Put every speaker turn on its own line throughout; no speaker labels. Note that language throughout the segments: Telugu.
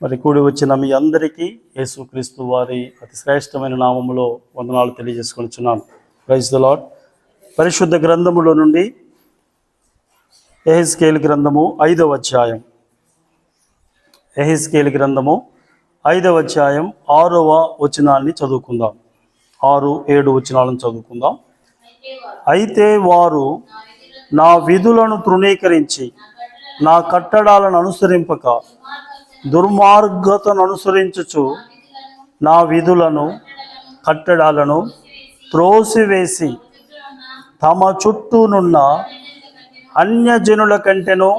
మరి కూడి వచ్చిన మీ అందరికీ యేసుక్రీస్తు వారి అతి శ్రేష్టమైన నామములో వందనాలు తెలియజేసుకొనిచున్నాను. Praise the lord. పరిశుద్ధ గ్రంథములో నుండి యెహెజ్కేలు గ్రంథము 5వ అధ్యాయం. యెహెజ్కేలు గ్రంథము 5వ అధ్యాయం 6వ వచనాన్ని చదువుకుందాం. 6-7 వచనాలను చదువుకుందాం. అయితే వారు నా విధులను తృణీకరించి నా కట్టడాలను అనుసరింపక దుర్మార్గతను అనుసరించుచు నా విధులను కట్టడాలను త్రోసివేసి తమ చుట్టూనున్న అన్యజనుల కంటెను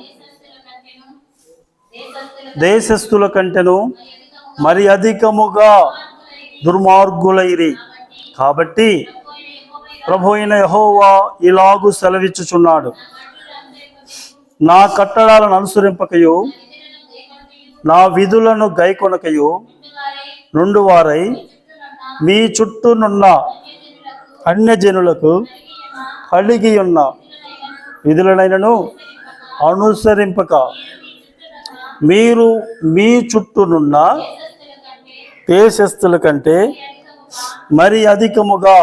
దేశస్థుల కంటెను మరి అధికముగా దుర్మార్గులైరి. కాబట్టి ప్రభు అయిన యెహోవా ఇలాగు సెలవిచ్చుచున్నాడు, నా కట్టడాలను అనుసరింపకయు నా విధులను గైకొనకయు నుండి వారై మీ చుట్టూనున్న అన్యజనులకు కలిగి ఉన్న విధులనైనను అనుసరింపక మీరు మీ చుట్టూనున్న దేశస్థుల కంటే మరి అధికముగా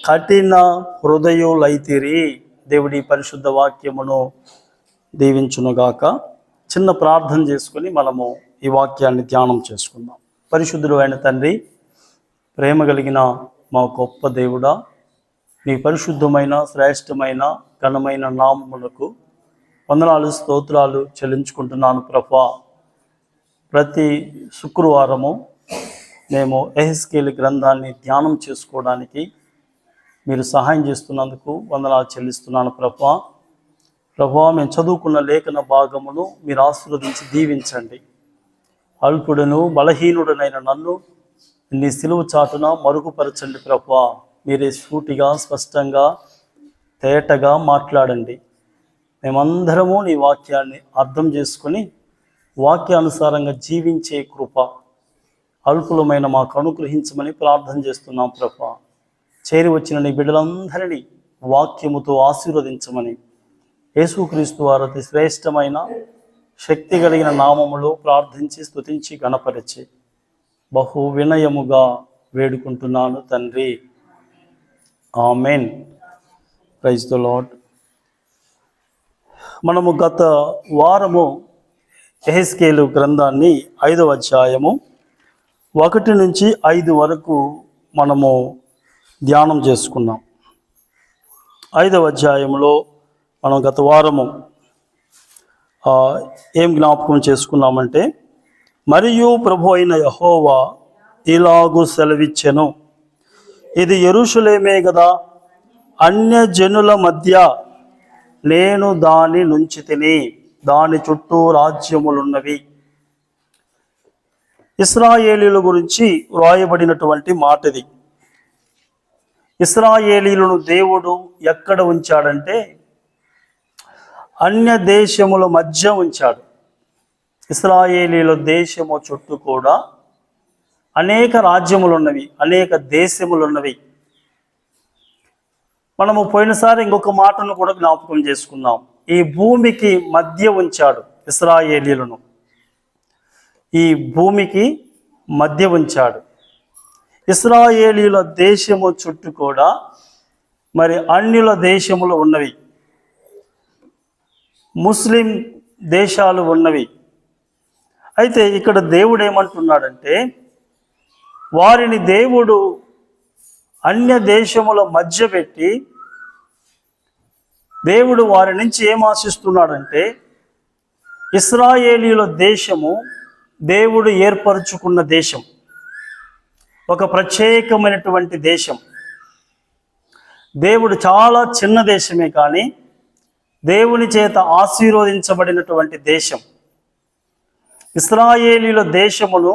కఠిన హృదయులైతిరి. దేవుడి పరిశుద్ధ వాక్యమును దీవించునుగాక. చిన్న ప్రార్థన చేసుకుని మనము ఈ వాక్యాన్ని ధ్యానం చేసుకుందాం. పరిశుద్ధుడు అయిన తండ్రి, ప్రేమ కలిగిన మా గొప్ప దేవుడా, నీ పరిశుద్ధమైన శ్రేష్టమైన ఘనమైన నామములకు వందనాలు స్తోత్రాలు చెల్లించుకుంటున్నాను ప్రభా. ప్రతి శుక్రవారము మేము యెహెజ్కేలు గ్రంథాన్ని ధ్యానం చేసుకోవడానికి మీరు సహాయం చేస్తున్నందుకు వందనాలు చెల్లిస్తున్నాను ప్రభా. ప్రభా, మేము చదువుకున్న లేఖన భాగమును మీరు ఆశీర్వదించి దీవించండి. అల్పుడును బలహీనుడనైన నన్ను నీ సిలువ చాటున మరుగుపరచండి ప్రభా. మీరే సూటిగా స్పష్టంగా తేటగా మాట్లాడండి. మేమందరము నీ వాక్యాన్ని అర్థం చేసుకొని వాక్యానుసారంగా జీవించే కృప అల్పులమైన మాకు అనుగ్రహించమని ప్రార్థన చేస్తున్నాం ప్రభా. చేరి వచ్చిన నీ బిడ్డలందరినీ వాక్యముతో ఆశీర్వదించమని యేసుక్రీస్తు వారి అతి శ్రేష్టమైన శక్తి కలిగిన నామములో ప్రార్థించి స్తుతించి గణపరిచి బహు వినయముగా వేడుకుంటున్నాను తండ్రి, ఆమెన్. Praise the lord. మనము గత వారము యెహెజ్కేలు గ్రంథాన్ని 5వ అధ్యాయము 1 నుంచి 5 వరకు మనము ధ్యానం చేసుకున్నాం. 5వ అధ్యాయంలో మనం గత వారము ఏం జ్ఞాపకం చేసుకున్నామంటే, మరియు ప్రభు అయిన యెహోవా ఇలాగు సెలవిచ్చెను, ఇది యెరూషలేమే గదా, అన్యజనుల మధ్య నేను దాని నుంచి తిని దాని చుట్టూ రాజ్యములున్నవి. ఇశ్రాయేలీల గురించి వ్రాయబడినటువంటి మాట ఇది. ఇశ్రాయేలీలను దేవుడు ఎక్కడ ఉంచాడంటే అన్య దేశముల మధ్య ఉంచాడు. ఇశ్రాయేలీల దేశము చుట్టూ కూడా అనేక రాజ్యములు ఉన్నవి, అనేక దేశములు ఉన్నవి. మనము పోయినసారి ఇంకొక మాటను కూడా జ్ఞాపకం చేసుకున్నాం. ఈ భూమికి మధ్య ఉంచాడు ఇశ్రాయేలీలను. ఈ భూమికి మధ్య ఉంచాడు. ఇశ్రాయేలీల దేశము చుట్టూ కూడా మరి అన్యుల దేశములు ఉన్నవి, ముస్లిం దేశాలు ఉన్నవి. అయితే ఇక్కడ దేవుడు ఏమంటున్నాడంటే, వారిని దేవుడు అన్య దేశముల మధ్య పెట్టి దేవుడు వారి నుంచి ఏం ఆశిస్తున్నాడంటే, ఇశ్రాయేలీల దేశము దేవుడు ఏర్పరచుకున్న దేశం, ఒక ప్రత్యేకమైనటువంటి దేశం. దేవుడు చాలా చిన్న దేశమే కానీ దేవుని చేత ఆశీర్వదించబడినటువంటి దేశం. ఇశ్రాయేలీల దేశమును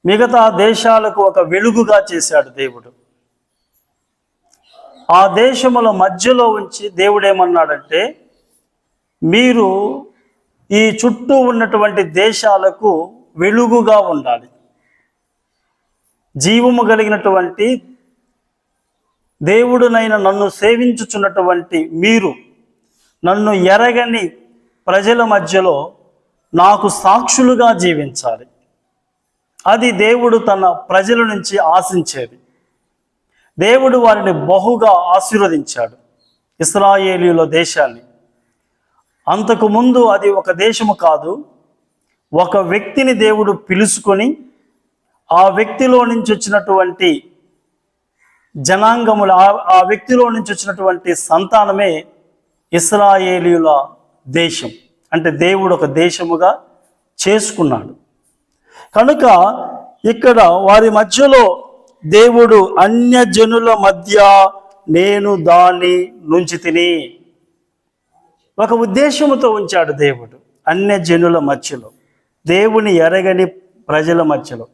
మిగతా దేశాలకు ఒక వెలుగుగా చేశాడు దేవుడు. ఆ దేశముల మధ్యలో ఉంచి దేవుడు ఏమన్నాడంటే, మీరు ఈ చుట్టూ ఉన్నటువంటి దేశాలకు వెలుగుగా ఉండాలి. జీవము కలిగినటువంటి దేవుడునైన నన్ను సేవించుచున్నటువంటి మీరు నన్ను ఎరగని ప్రజల మధ్యలో నాకు సాక్షులుగా జీవించాలి. అది దేవుడు తన ప్రజల నుంచి ఆశించేది. దేవుడు వారిని బహుగా ఆశీర్వదించాడు ఇశ్రాయేలీయుల దేశాన్ని. అంతకుముందు అది ఒక దేశము కాదు, ఒక వ్యక్తిని దేవుడు పిలుచుకొని ఆ వ్యక్తిలో నుంచి వచ్చినటువంటి జనాంగములు, ఆ వ్యక్తిలో నుంచి వచ్చినటువంటి సంతానమే ఇశ్రాయేలీయుల దేశం. అంటే దేవుడు ఒక దేశముగా చేసుకున్నాడు. కనుక ఇక్కడ వారి మధ్యలో దేవుడు అన్యజనుల మధ్య నేను దాన్ని నుంచి తిని ఒక ఉద్దేశముతో ఉంచాడు. దేవుడు అన్యజనుల మధ్యలో, దేవుని ఎరగని ప్రజల మధ్యలో.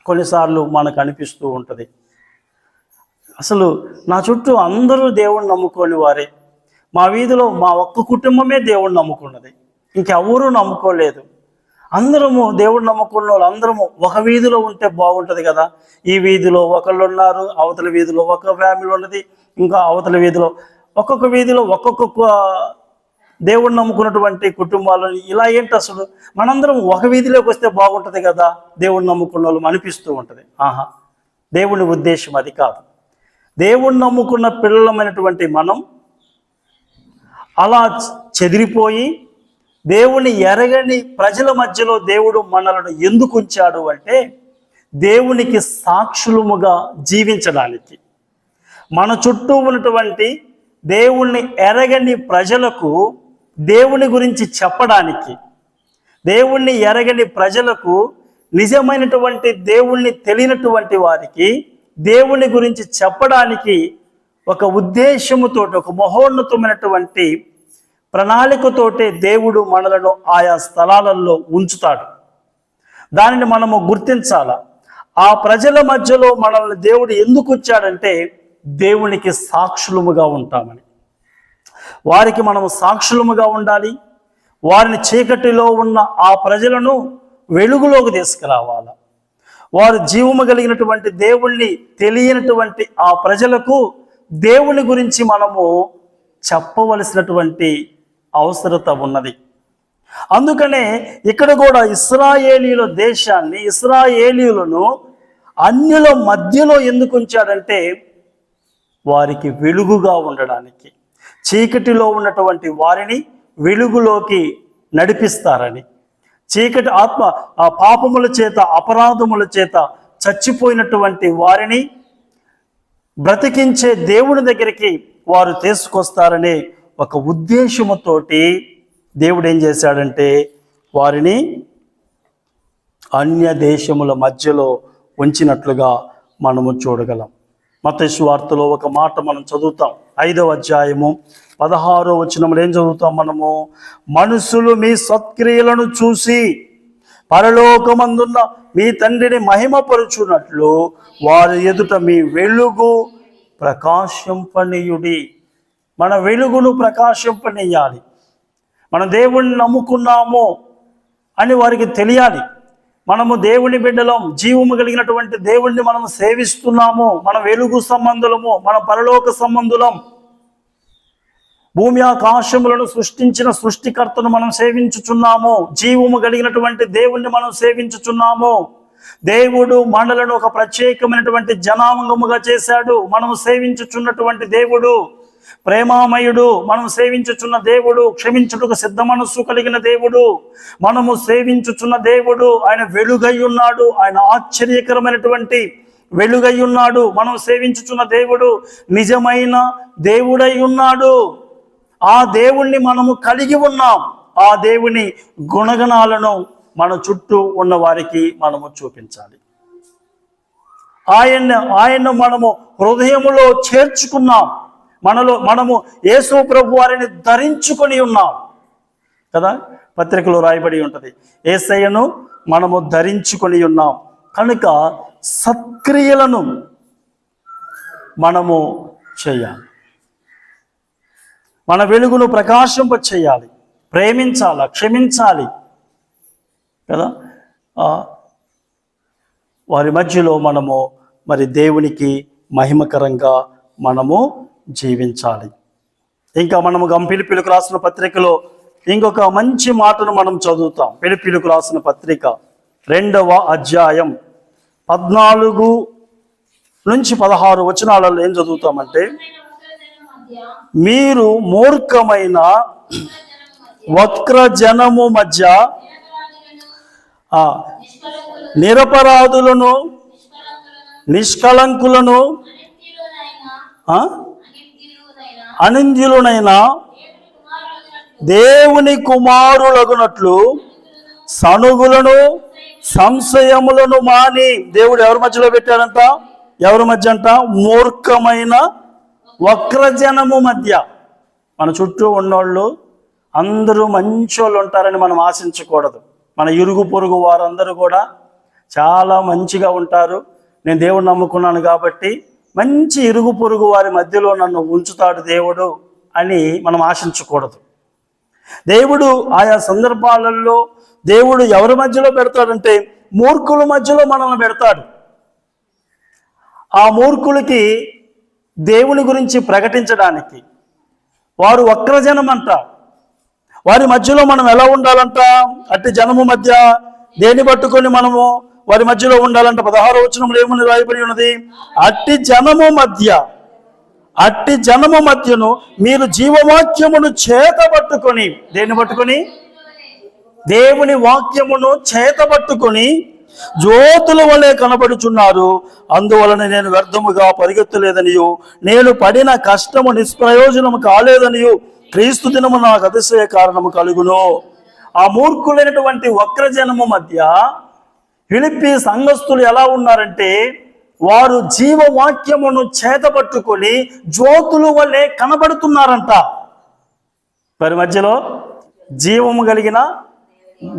కొన్నిసార్లు మనకు అనిపిస్తూ ఉంటుంది, అసలు నా చుట్టూ అందరూ దేవుణ్ణి నమ్ముకోని వారే, మా వీధిలో మా ఒక్క కుటుంబమే దేవుణ్ణి నమ్ముకున్నది, ఇంకెవరూ నమ్ముకోలేదు. అందరము దేవుడు నమ్ముకున్న వాళ్ళు అందరము ఒక వీధిలో ఉంటే బాగుంటుంది కదా. ఈ వీధిలో ఒకళ్ళు ఉన్నారు, అవతల వీధిలో ఒక ఫ్యామిలీ ఉన్నది, ఇంకా అవతల వీధిలో ఒక్కొక్క వీధిలో ఒక్కొక్క దేవుడు నమ్ముకున్నటువంటి కుటుంబాలు. ఇలా ఏంటి అసలు మనందరం ఒక వీధిలోకి వస్తే బాగుంటుంది కదా దేవుడు నమ్ముకున్న వాళ్ళు అనిపిస్తూ ఉంటుంది. ఆహా, దేవుని ఉద్దేశం అది కాదు. దేవుడు నమ్ముకున్న పిల్లలమైనటువంటి మనం అలా చెదిరిపోయి దేవుని ఎరగని ప్రజల మధ్యలో దేవుడు మనలను ఎందుకు ఉంచాడు అంటే దేవునికి సాక్షులముగా జీవించడానికి. మన చుట్టూ ఉన్నటువంటి దేవుణ్ణి ఎరగని ప్రజలకు దేవుని గురించి చెప్పడానికి, దేవుణ్ణి ఎరగని ప్రజలకు, నిజమైనటువంటి దేవుణ్ణి తెలియనటువంటి వారికి దేవుని గురించి చెప్పడానికి ఒక ఉద్దేశముతో, ఒక మహోన్నతమైనటువంటి ప్రణాళికతోటే దేవుడు మనలను ఆయా స్థలాలలో ఉంచుతాడు. దానిని మనము గుర్తించాల. ఆ ప్రజల మధ్యలో మనల్ని దేవుడు ఎందుకు ఉంచాడంటే దేవునికి సాక్షులముగా ఉంటామని. వారికి మనము సాక్షులముగా ఉండాలి. వారిని చీకటిలో ఉన్న ఆ ప్రజలను వెలుగులోకి తీసుకురావాలి. వారు జీవము కలిగినటువంటి దేవుణ్ణి తెలియనటువంటి ఆ ప్రజలకు దేవుని గురించి మనము చెప్పవలసినటువంటి అవసరత ఉన్నది. అందుకనే ఇక్కడ కూడా ఇశ్రాయేలీయుల దేశాన్ని, ఇశ్రాయేలీయులను అన్యుల మధ్యలో ఎందుకు ఉంచాడంటే వారికి వెలుగుగా ఉండడానికి, చీకటిలో ఉన్నటువంటి వారిని వెలుగులోకి నడిపిస్తారని. చీకటి ఆత్మ ఆ పాపముల చేత, అపరాధముల చేత చచ్చిపోయినటువంటి వారిని బ్రతికించే దేవుని దగ్గరికి వారు తీసుకొస్తారనే ఒక ఉద్దేశముతోటి దేవుడు ఏం చేశాడంటే వారిని అన్య దేశముల మధ్యలో ఉంచినట్లుగా మనము చూడగలం. మత్తయి సువార్తలో ఒక మాట మనం చదువుతాం, 5వ అధ్యాయము 16వ వచనంలో ఏం చదువుతాం మనము? మనుషులు మీ సత్క్రియలను చూసి పరలోకమందున్న మీ తండ్రిని మహిమపరుచున్నట్లు వారి ఎదుట మీ వెలుగు ప్రకాశింపనీయుడి. మన వెలుగును ప్రకాశింపనీయాలి. మన దేవుణ్ణి నమ్ముకున్నాము అని వారికి తెలియాలి. మనము దేవుని బిడ్డలం, జీవము కలిగినటువంటి దేవుణ్ణి మనం సేవిస్తున్నాము, మన వెలుగు సంబంధులము, మన పరలోక సంబంధులం. భూమి ఆకాశములను సృష్టించిన సృష్టికర్తను మనం సేవించుచున్నాము, జీవము కలిగినటువంటి దేవుణ్ణి మనం సేవించుచున్నాము. దేవుడు మనలను ఒక ప్రత్యేకమైనటువంటి జనాంగముగా చేశాడు. మనము సేవించుచున్నటువంటి దేవుడు ప్రేమామయుడు. మనం సేవించుచున్న దేవుడు క్షమించుటకు సిద్ధ మనస్సు కలిగిన దేవుడు. మనము సేవించుచున్న దేవుడు ఆయన వెలుగై ఉన్నాడు. ఆయన ఆశ్చర్యకరమైనటువంటి వెలుగై ఉన్నాడు. మనం సేవించుచున్న దేవుడు నిజమైన దేవుడై ఉన్నాడు. ఆ దేవుణ్ణి మనము కలిగి ఉన్నాం. ఆ దేవుని గుణగణాలను మన చుట్టూ ఉన్న వారికి మనము చూపించాలి. ఆయన్ను మనము హృదయములో చేర్చుకున్నాం. మనము యేసు ప్రభు వారిని ధరించుకొని ఉన్నాం కదా. పత్రికలో రాయబడి ఉంటుంది, యేసయ్యను మనము ధరించుకొని ఉన్నాం. కనుక సత్క్రియలను మనము చేయాలి. మన వెలుగును ప్రకాశింప చేయాలి, ప్రేమించాలి, క్షమించాలి కదా. వారి మధ్యలో మనము మరి దేవునికి మహిమకరంగా మనము జీవించాలి. ఇంకా మనము ఫిలిప్పీయులకు రాసిన పత్రికలో ఇంకొక మంచి మాటను మనం చదువుతాం. ఫిలిప్పీయులకు రాసిన పత్రిక 2వ అధ్యాయం 14 నుంచి 16 వచనాలలో ఏం చదువుతామంటే, మీరు మూర్ఖమైన వక్ర జనము మధ్య నిరపరాధులను నిష్కళంకులను అనింద్యులనైన దేవుని కుమారులగునట్లు సనుగులను సంశయములను మాని. దేవుడు ఎవరి మధ్యలో పెట్టాడంట? ఎవరి మధ్య అంట? మూర్ఖమైన వక్రజనము మధ్య. మన చుట్టూ ఉన్నోళ్ళు అందరూ మంచోళ్ళు ఉంటారని మనం ఆశించకూడదు. మన ఇరుగు పొరుగు వారందరూ కూడా చాలా మంచిగా ఉంటారు, నేను దేవుడు నమ్ముకున్నాను కాబట్టి మంచి ఇరుగు పొరుగు వారి మధ్యలో నన్ను ఉంచుతాడు దేవుడు అని మనం ఆశించకూడదు. దేవుడు ఆయా సందర్భాలలో దేవుడు ఎవరి మధ్యలో పెడతాడంటే మూర్ఖుల మధ్యలో మనల్ని పెడతాడు. ఆ మూర్ఖులకి దేవుని గురించి ప్రకటించడానికి, వారు వక్రజనం అంట, వారి మధ్యలో మనం ఎలా ఉండాలంట? అట్టి జనము మధ్య దేని పట్టుకొని మనము వారి మధ్యలో ఉండాలంట? 16వ వచనంలో ఏమని రాయబడి ఉన్నది? అట్టి జనము మధ్యను మీరు జీవవాక్యమును చేతబట్టుకొని, దేన్ని పట్టుకొని? దేవుని వాక్యమును చేతబట్టుకొని జ్యోతుల వలె కనబడుచున్నారు. అందువలన నేను వ్యర్థముగా పరిగెత్తలేదనియు, నేను పడిన కష్టము నిష్ప్రయోజనము కాలేదనియు క్రీస్తు దినము నాకు అతిశయ కారణము కలుగును. ఆ మూర్ఖులైనటువంటి వక్రజనము మధ్య ఫిలిప్పీ సంఘస్థులు ఎలా ఉన్నారంటే, వారు జీవవాక్యమును చేతపట్టుకొని జ్యోతుల వలె కనబడుతున్నారంట. వారి మధ్యలో జీవము కలిగిన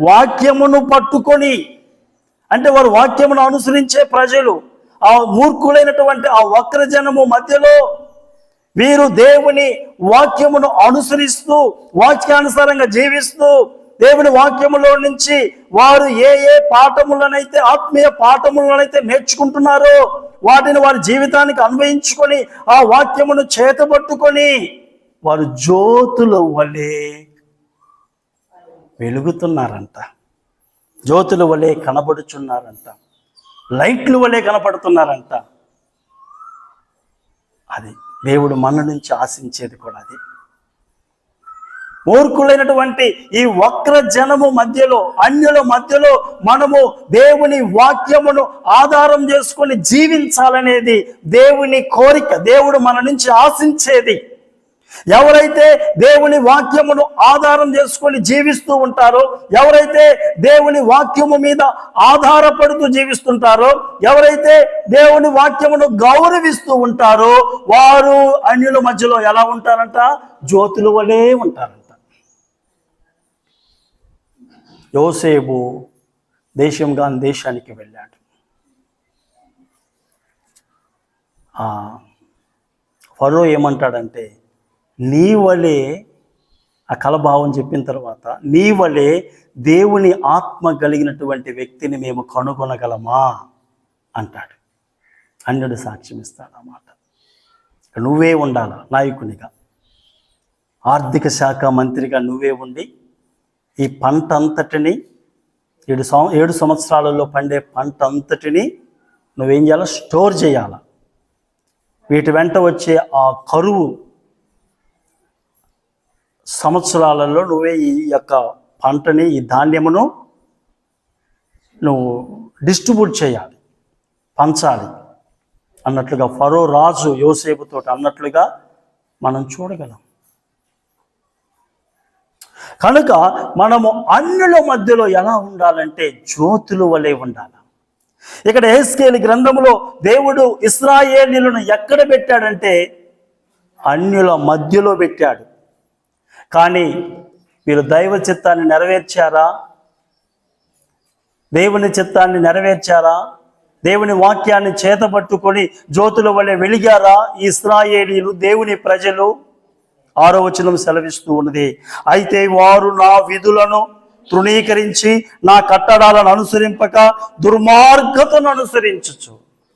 వాక్యమును పట్టుకొని, అంటే వారు వాక్యమును అనుసరించే ప్రజలు. ఆ మూర్ఖులైనటువంటి ఆ వక్రజనము మధ్యలో వీరు దేవుని వాక్యమును అనుసరిస్తూ, వాక్యానుసారంగా జీవిస్తూ, దేవుని వాక్యములో నుంచి వారు ఏ పాఠములనైతే, ఆత్మీయ పాఠములనైతే నేర్చుకుంటున్నారో వాటిని వారి జీవితానికి అన్వయించుకొని ఆ వాక్యమును చేతబట్టుకొని వారు జ్యోతుల వలె వెలుగుతున్నారంట, జ్యోతుల వలె కనబడుచున్నారంట, లైట్లు వలె కనపడుతున్నారంట. అది దేవుడు మన నుంచి ఆశించేది కూడా అది. మూర్ఖులైనటువంటి ఈ వక్ర జనము మధ్యలో, అన్యుల మధ్యలో మనము దేవుని వాక్యమును ఆధారం చేసుకొని జీవించాలనేది దేవుని కోరిక, దేవుడు మన నుంచి ఆశించేది. ఎవరైతే దేవుని వాక్యమును ఆధారం చేసుకొని జీవిస్తూ ఉంటారో, ఎవరైతే దేవుని వాక్యము మీద ఆధారపడుతూ జీవిస్తుంటారో, ఎవరైతే దేవుని వాక్యమును గౌరవిస్తూ ఉంటారో వారు అన్యుల మధ్యలో ఎలా ఉంటారంట? జ్యోతుల వలె ఉంటారంట. యోసేపు దేశంగా దేశానికి వెళ్ళాడు. ఫరో ఏమంటాడంటే, నీ వలే, ఆ కలభావం చెప్పిన తర్వాత, నీ వలే దేవుని ఆత్మ కలిగినటువంటి వ్యక్తిని మేము కనుగొనగలమా అంటాడు. అన్యుడు సాక్ష్యం ఇస్తాడు ఆ మాట. నువ్వే ఉండాలా నాయకునిగా, ఆర్థిక శాఖ మంత్రిగా నువ్వే ఉండి ఈ పంట అంతటిని 7 సంవత్సరాలలో పండే పంట అంతటిని నువ్వేం చేయాలి? స్టోర్ చేయాల. వీటి వెంట వచ్చే ఆ కరువు సంవత్సరాలలో నువ్వే ఈ యొక్క పంటని, ఈ ధాన్యమును నువ్వు డిస్ట్రిబ్యూట్ చేయాలి, పంచాలి అన్నట్లుగా ఫరో రాజు యోసేపుతో అన్నట్లుగా మనం చూడగలం. కనుక మనము అన్యుల మధ్యలో ఎలా ఉండాలంటే జ్యోతుల వలె ఉండాలి. ఇక్కడ యెహెజ్కేలు గ్రంథంలో దేవుడు ఇశ్రాయేలీయులను ఎక్కడ పెట్టాడంటే అన్యుల మధ్యలో పెట్టాడు. కానీ వీరు దైవ చిత్తాన్ని నెరవేర్చారా? దేవుని చిత్తాన్ని నెరవేర్చారా? దేవుని వాక్యాన్ని చేతపట్టుకొని జ్యోతుల వలె వెలిగారా ఈ ఇశ్రాయేలీయులు, దేవుని ప్రజలు? 6వ వచనం సెలవిస్తూ ఉన్నది, అయితే వారు నా విధులను తృణీకరించి నా కట్టడాలను అనుసరింపక దుర్మార్గతను అనుసరించచ్చు.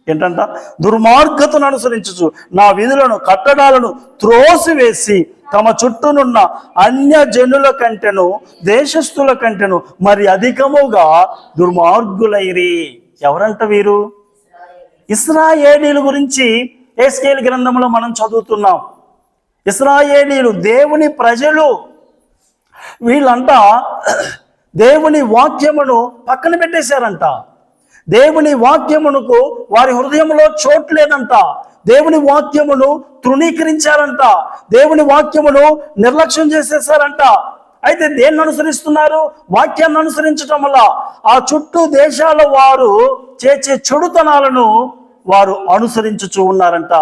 ఏంటంట? దుర్మార్గతను అనుసరించుచు నా విధులను కట్టడాలను త్రోసివేసి తమ చుట్టూనున్న అన్య జనుల కంటెను దేశస్థుల కంటెను మరి అధికముగా దుర్మార్గులైరి. ఎవరంట వీరు? ఇశ్రాయేలీయుల గురించి యెహెజ్కేలు గ్రంథంలో మనం చదువుతున్నాం. ఇశ్రాయేలీయులు దేవుని ప్రజలు. వీళ్ళంట దేవుని వాక్యమును పక్కన పెట్టేశారంట. దేవుని వాక్యమునకు వారి హృదయంలో చోటు లేదంట. దేవుని వాక్యమును తృణీకరించారంట. దేవుని వాక్యమును నిర్లక్ష్యం చేసేసారంట. అయితే దేన్ని అనుసరిస్తున్నారు? వాక్యాన్ని అనుసరించటం వల్ల ఆ చుట్టూ దేశాల వారు చేసే చెడుతనాలను వారు అనుసరించుచూ ఉన్నారంట.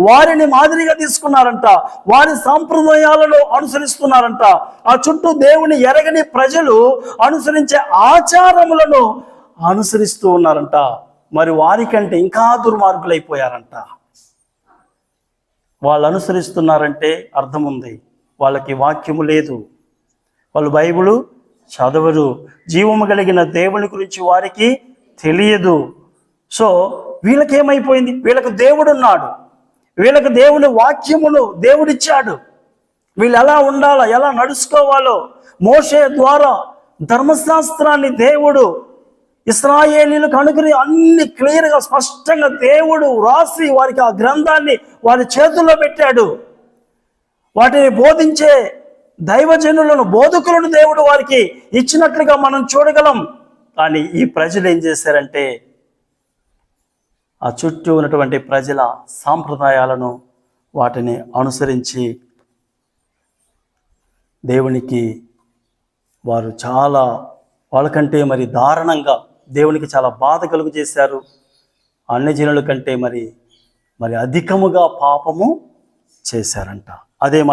వారిని మాదిరిగా తీసుకున్నారంట. వారి సాంప్రదాయాలను అనుసరిస్తున్నారంట. ఆ చుట్టూ దేవుని ఎరగని ప్రజలు అనుసరించే ఆచారములను అనుసరిస్తూ ఉన్నారంట. మరి వారికంటే ఇంకా దుర్మార్గులైపోయారంట. వాళ్ళు అనుసరిస్తున్నారంటే అర్థం ఉంది, వాళ్ళకి వాక్యము లేదు, వాళ్ళు బైబిలు చదవరు, జీవము కలిగిన దేవుని గురించి వారికి తెలియదు. సో వీళ్ళకేమైపోయింది? వీళ్ళకు దేవుడు ఉన్నాడు, వీళ్ళకు దేవుని వాక్యమును దేవుడిచ్చాడు. వీళ్ళు ఎలా ఉండాలో, ఎలా నడుచుకోవాలో మోషే ద్వారా ధర్మశాస్త్రాన్ని దేవుడు ఇశ్రాయేలీయులకు అనుకుని అన్ని క్లియర్గా స్పష్టంగా దేవుడు రాసి వారికి ఆ గ్రంథాన్ని వారి చేతుల్లో పెట్టాడు. వాటిని బోధించే దైవజనులను, బోధకులను దేవుడు వారికి ఇచ్చినట్లుగా మనం చూడగలం. కానీ ఈ ప్రజలు ఏం చేశారంటే ఆ చుట్టూ ఉన్నటువంటి ప్రజల సాంప్రదాయాలను వాటిని అనుసరించి దేవునికి వారు చాలా వాళ్ళకంటే మరి దారుణంగా దేవునికి చాలా బాధ కలుగు చేశారు. అన్యజనుల కంటే మరి అధికముగా పాపము చేశారంట. అదే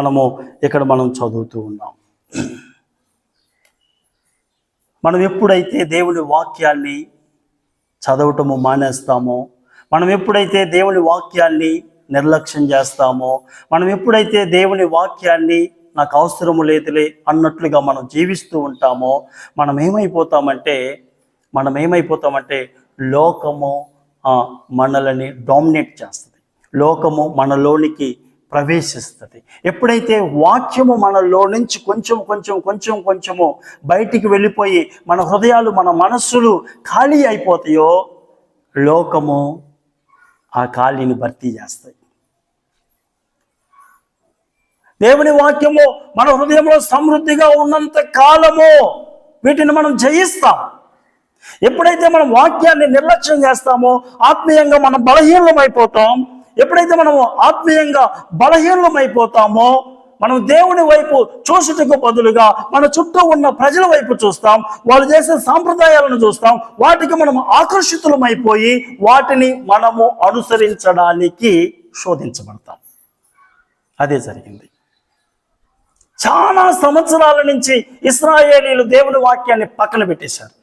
ఇక్కడ మనం చదువుతూ ఉన్నాం. మనం ఎప్పుడైతే దేవుని వాక్యాన్ని చదవటము మానేస్తామో, మనం ఎప్పుడైతే దేవుని వాక్యాన్ని నిర్లక్ష్యం చేస్తామో, మనం ఎప్పుడైతే దేవుని వాక్యాన్ని నాకు అవసరము లేదులే అన్నట్లుగా మనం జీవిస్తూ ఉంటామో, మనం ఏమైపోతామంటే లోకము మనల్ని డామినేట్ చేస్తుంది. లోకము మనలోనికి ప్రవేశిస్తుంది. ఎప్పుడైతే వాక్యము మనలో నుంచి కొంచెము బయటికి వెళ్ళిపోయి మన హృదయాలు, మన మనస్సులు ఖాళీ అయిపోతాయో, లోకము ఆ ఖాళీని భర్తీ చేస్తాయి. దేవుని వాక్యము మన హృదయంలో సమృద్ధిగా ఉన్నంత కాలము వీటిని మనం జయిస్తాం. ఎప్పుడైతే మనం వాక్యాన్ని నిర్లక్ష్యం చేస్తామో ఆత్మీయంగా మనం బలహీనమైపోతాం. ఎప్పుడైతే మనం ఆత్మీయంగా బలహీనమైపోతామో మనం దేవుని వైపు చూసుటకు బదులుగా మన చుట్టూ ఉన్న ప్రజల వైపు చూస్తాం. వాళ్ళు చేసే సాంప్రదాయాలను చూస్తాం. వాటికి మనం ఆకర్షితులమైపోయి వాటిని మనము అనుసరించడానికి శోధించబడతాం. అదే జరిగింది. చాలా సంవత్సరాల నుంచి ఇశ్రాయేలీయులు దేవుని వాక్యాన్ని పక్కన పెట్టేశారు.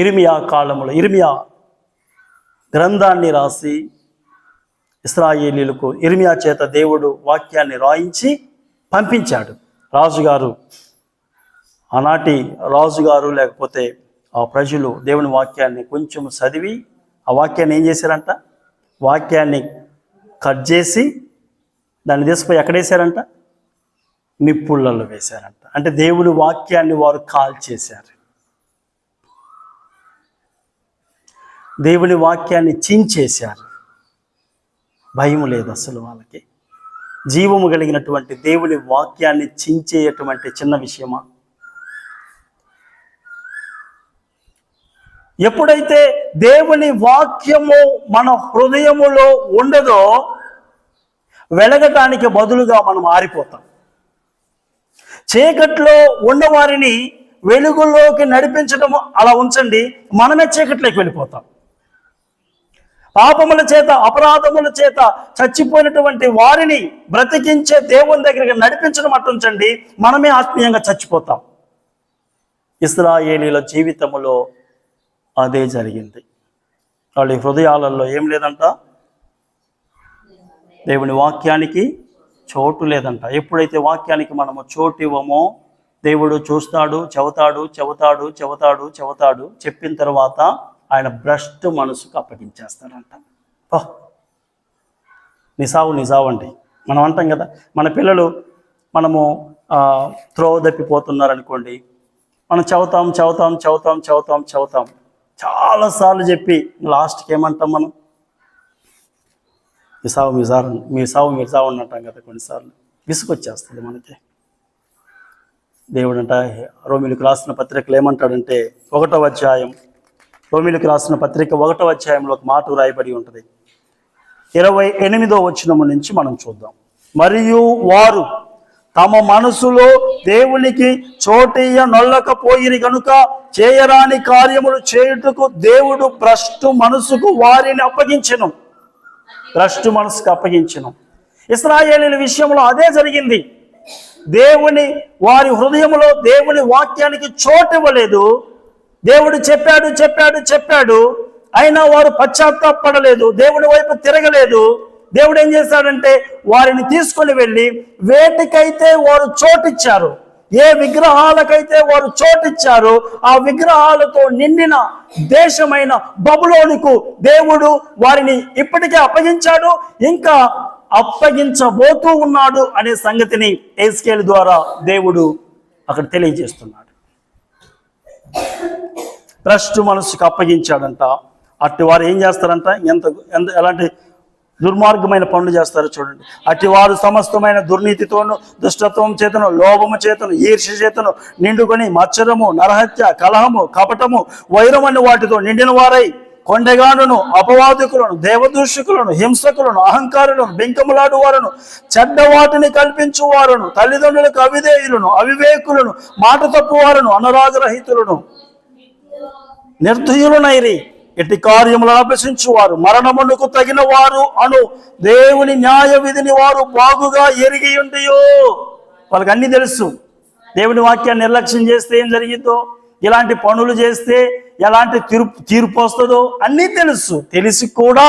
ఇర్మియా కాలంలో ఇర్మియా గ్రంథాన్ని రాసి ఇశ్రాయేలీయులకు ఇర్మియా చేత దేవుడు వాక్యాన్ని రాయించి పంపించాడు. రాజుగారు, ఆనాటి రాజుగారు లేకపోతే ఆ ప్రజలు దేవుని వాక్యాన్ని కొంచెం చదివి ఆ వాక్యాన్ని ఏం చేశారంట? వాక్యాన్ని కట్ చేసి దాన్ని తీసుకుపోయి ఎక్కడేశారంట? నిప్పుళ్ళల్లో వేశారంట. అంటే దేవుని వాక్యాన్ని వారు కాల్చేశారు. దేవుని వాక్యాన్ని చించేశారు. భయం లేదు అసలు వాళ్ళకి. జీవము కలిగినటువంటి దేవుని వాక్యాన్ని చించేయటువంటి చిన్న విషయమా? ఎప్పుడైతే దేవుని వాక్యము మన హృదయములో ఉండదో వెలగటానికి బదులుగా మనం ఆరిపోతాం. చీకట్లో ఉన్నవారిని వెలుగులోకి నడిపించడం అలా ఉంచండి, మనమే చీకట్లోకి వెళ్ళిపోతాం. పాపముల చేత, అపరాధముల చేత చచ్చిపోయినటువంటి వారిని బ్రతికించే దేవుని దగ్గరికి నడిపించడం అట్టుంచండి, మనమే ఆత్మీయంగా చచ్చిపోతాం. ఇశ్రాయేలీయుల జీవితంలో అదే జరిగింది. వాళ్ళ హృదయాలలో ఏం లేదంట? దేవుని వాక్యానికి చోటు లేదంట. ఎప్పుడైతే వాక్యానికి మనము చోటు ఇవ్వమో దేవుడు చూస్తాడు, చెబుతాడు. చెప్పిన తర్వాత ఆయన భ్రష్టు మనసుకు అప్పగించేస్తాడంట. ఓహ్, నిసావు అండి. మనం అంటాం కదా, మన పిల్లలు మనము త్రోవ తప్పిపోతున్నారనుకోండి, మనం చదువుతాం చాలాసార్లు చెప్పి లాస్ట్కి ఏమంటాం మనం? మీ సావు అంటాం కదా. కొన్నిసార్లు విసుకొచ్చేస్తుంది మనకి. దేవుడు అంట రోమిలకు రాసిన పత్రికలు ఏమంటాడంటే 1వ అధ్యాయం, రోమిలకు రాసిన పత్రిక 1వ అధ్యాయంలో ఒక మాట రాయబడి ఉంటుంది. 28వ వచనం నుంచి మనం చూద్దాం. మరియు వారు తమ మనసులో దేవునికి చోటియ్య నొల్లకపోయిరి గనుక చేయరాని కార్యములు చేయుటకు దేవుడు భ్రష్టు మనసుకు వారిని అప్పగించెను. ఇశ్రాయేలీయుల విషయంలో అదే జరిగింది. వారి హృదయంలో దేవుని వాక్యానికి చోటు ఇవ్వలేదు. దేవుడు చెప్పాడు, అయినా వారు పశ్చాత్తాపడలేదు, దేవుడి వైపు తిరగలేదు. దేవుడు ఏం చేశాడంటే వారిని తీసుకొని వెళ్ళి వేటికైతే వారు చోటిచ్చారు, ఏ విగ్రహాలకైతే వారు చోటిచ్చారో ఆ విగ్రహాలతో నిండిన దేశమైన బబులోనుకు దేవుడు వారిని ఇప్పటికే అప్పగించాడు, ఇంకా అప్పగించబోతూ ఉన్నాడు అనే సంగతిని ఎహెజ్కేలు ద్వారా దేవుడు అక్కడ తెలియజేస్తున్నాడు. భ్రష్టు మనసుకు అప్పగించాడంట. అట్టి వారు ఏం చేస్తారంట? ఎలాంటి దుర్మార్గమైన పనులు చేస్తారో చూడండి. అట్టి వారు సమస్తమైన దుర్నీతితోను, దుష్టత్వం చేతను, లోభము చేతను, ఈర్ష్య చేతను నిండుకొని మత్సరము, నరహత్య, కలహము, కపటము, వైరం అనే వాటితో నిండిన వారై కొండెగానును, అపవాదికులను, దేవదూషకులను, హింసకులను, అహంకారులను, బెంకములాడు వారును, చెడ్డవాటిని కల్పించు వారును, తల్లిదండ్రులకు అవిధేయులను, అవివేకులను, మాట తప్పు వారును, అనురాగరహితులను, నిర్దయులనైరి. ఎట్టి కార్యములను అభ్యసించువారు, మరణమునకు తగిన వారు అను దేవుని న్యాయ విధిని వారు బాగుగా ఎరిగి ఉండియో. వాళ్ళకి అన్ని తెలుసు. దేవుని వాక్యాన్ని నిర్లక్ష్యం చేస్తే ఏం జరిగిందో, ఇలాంటి పనులు చేస్తే ఎలాంటి తీర్పు వస్తుందో అన్నీ తెలుసు. తెలిసి కూడా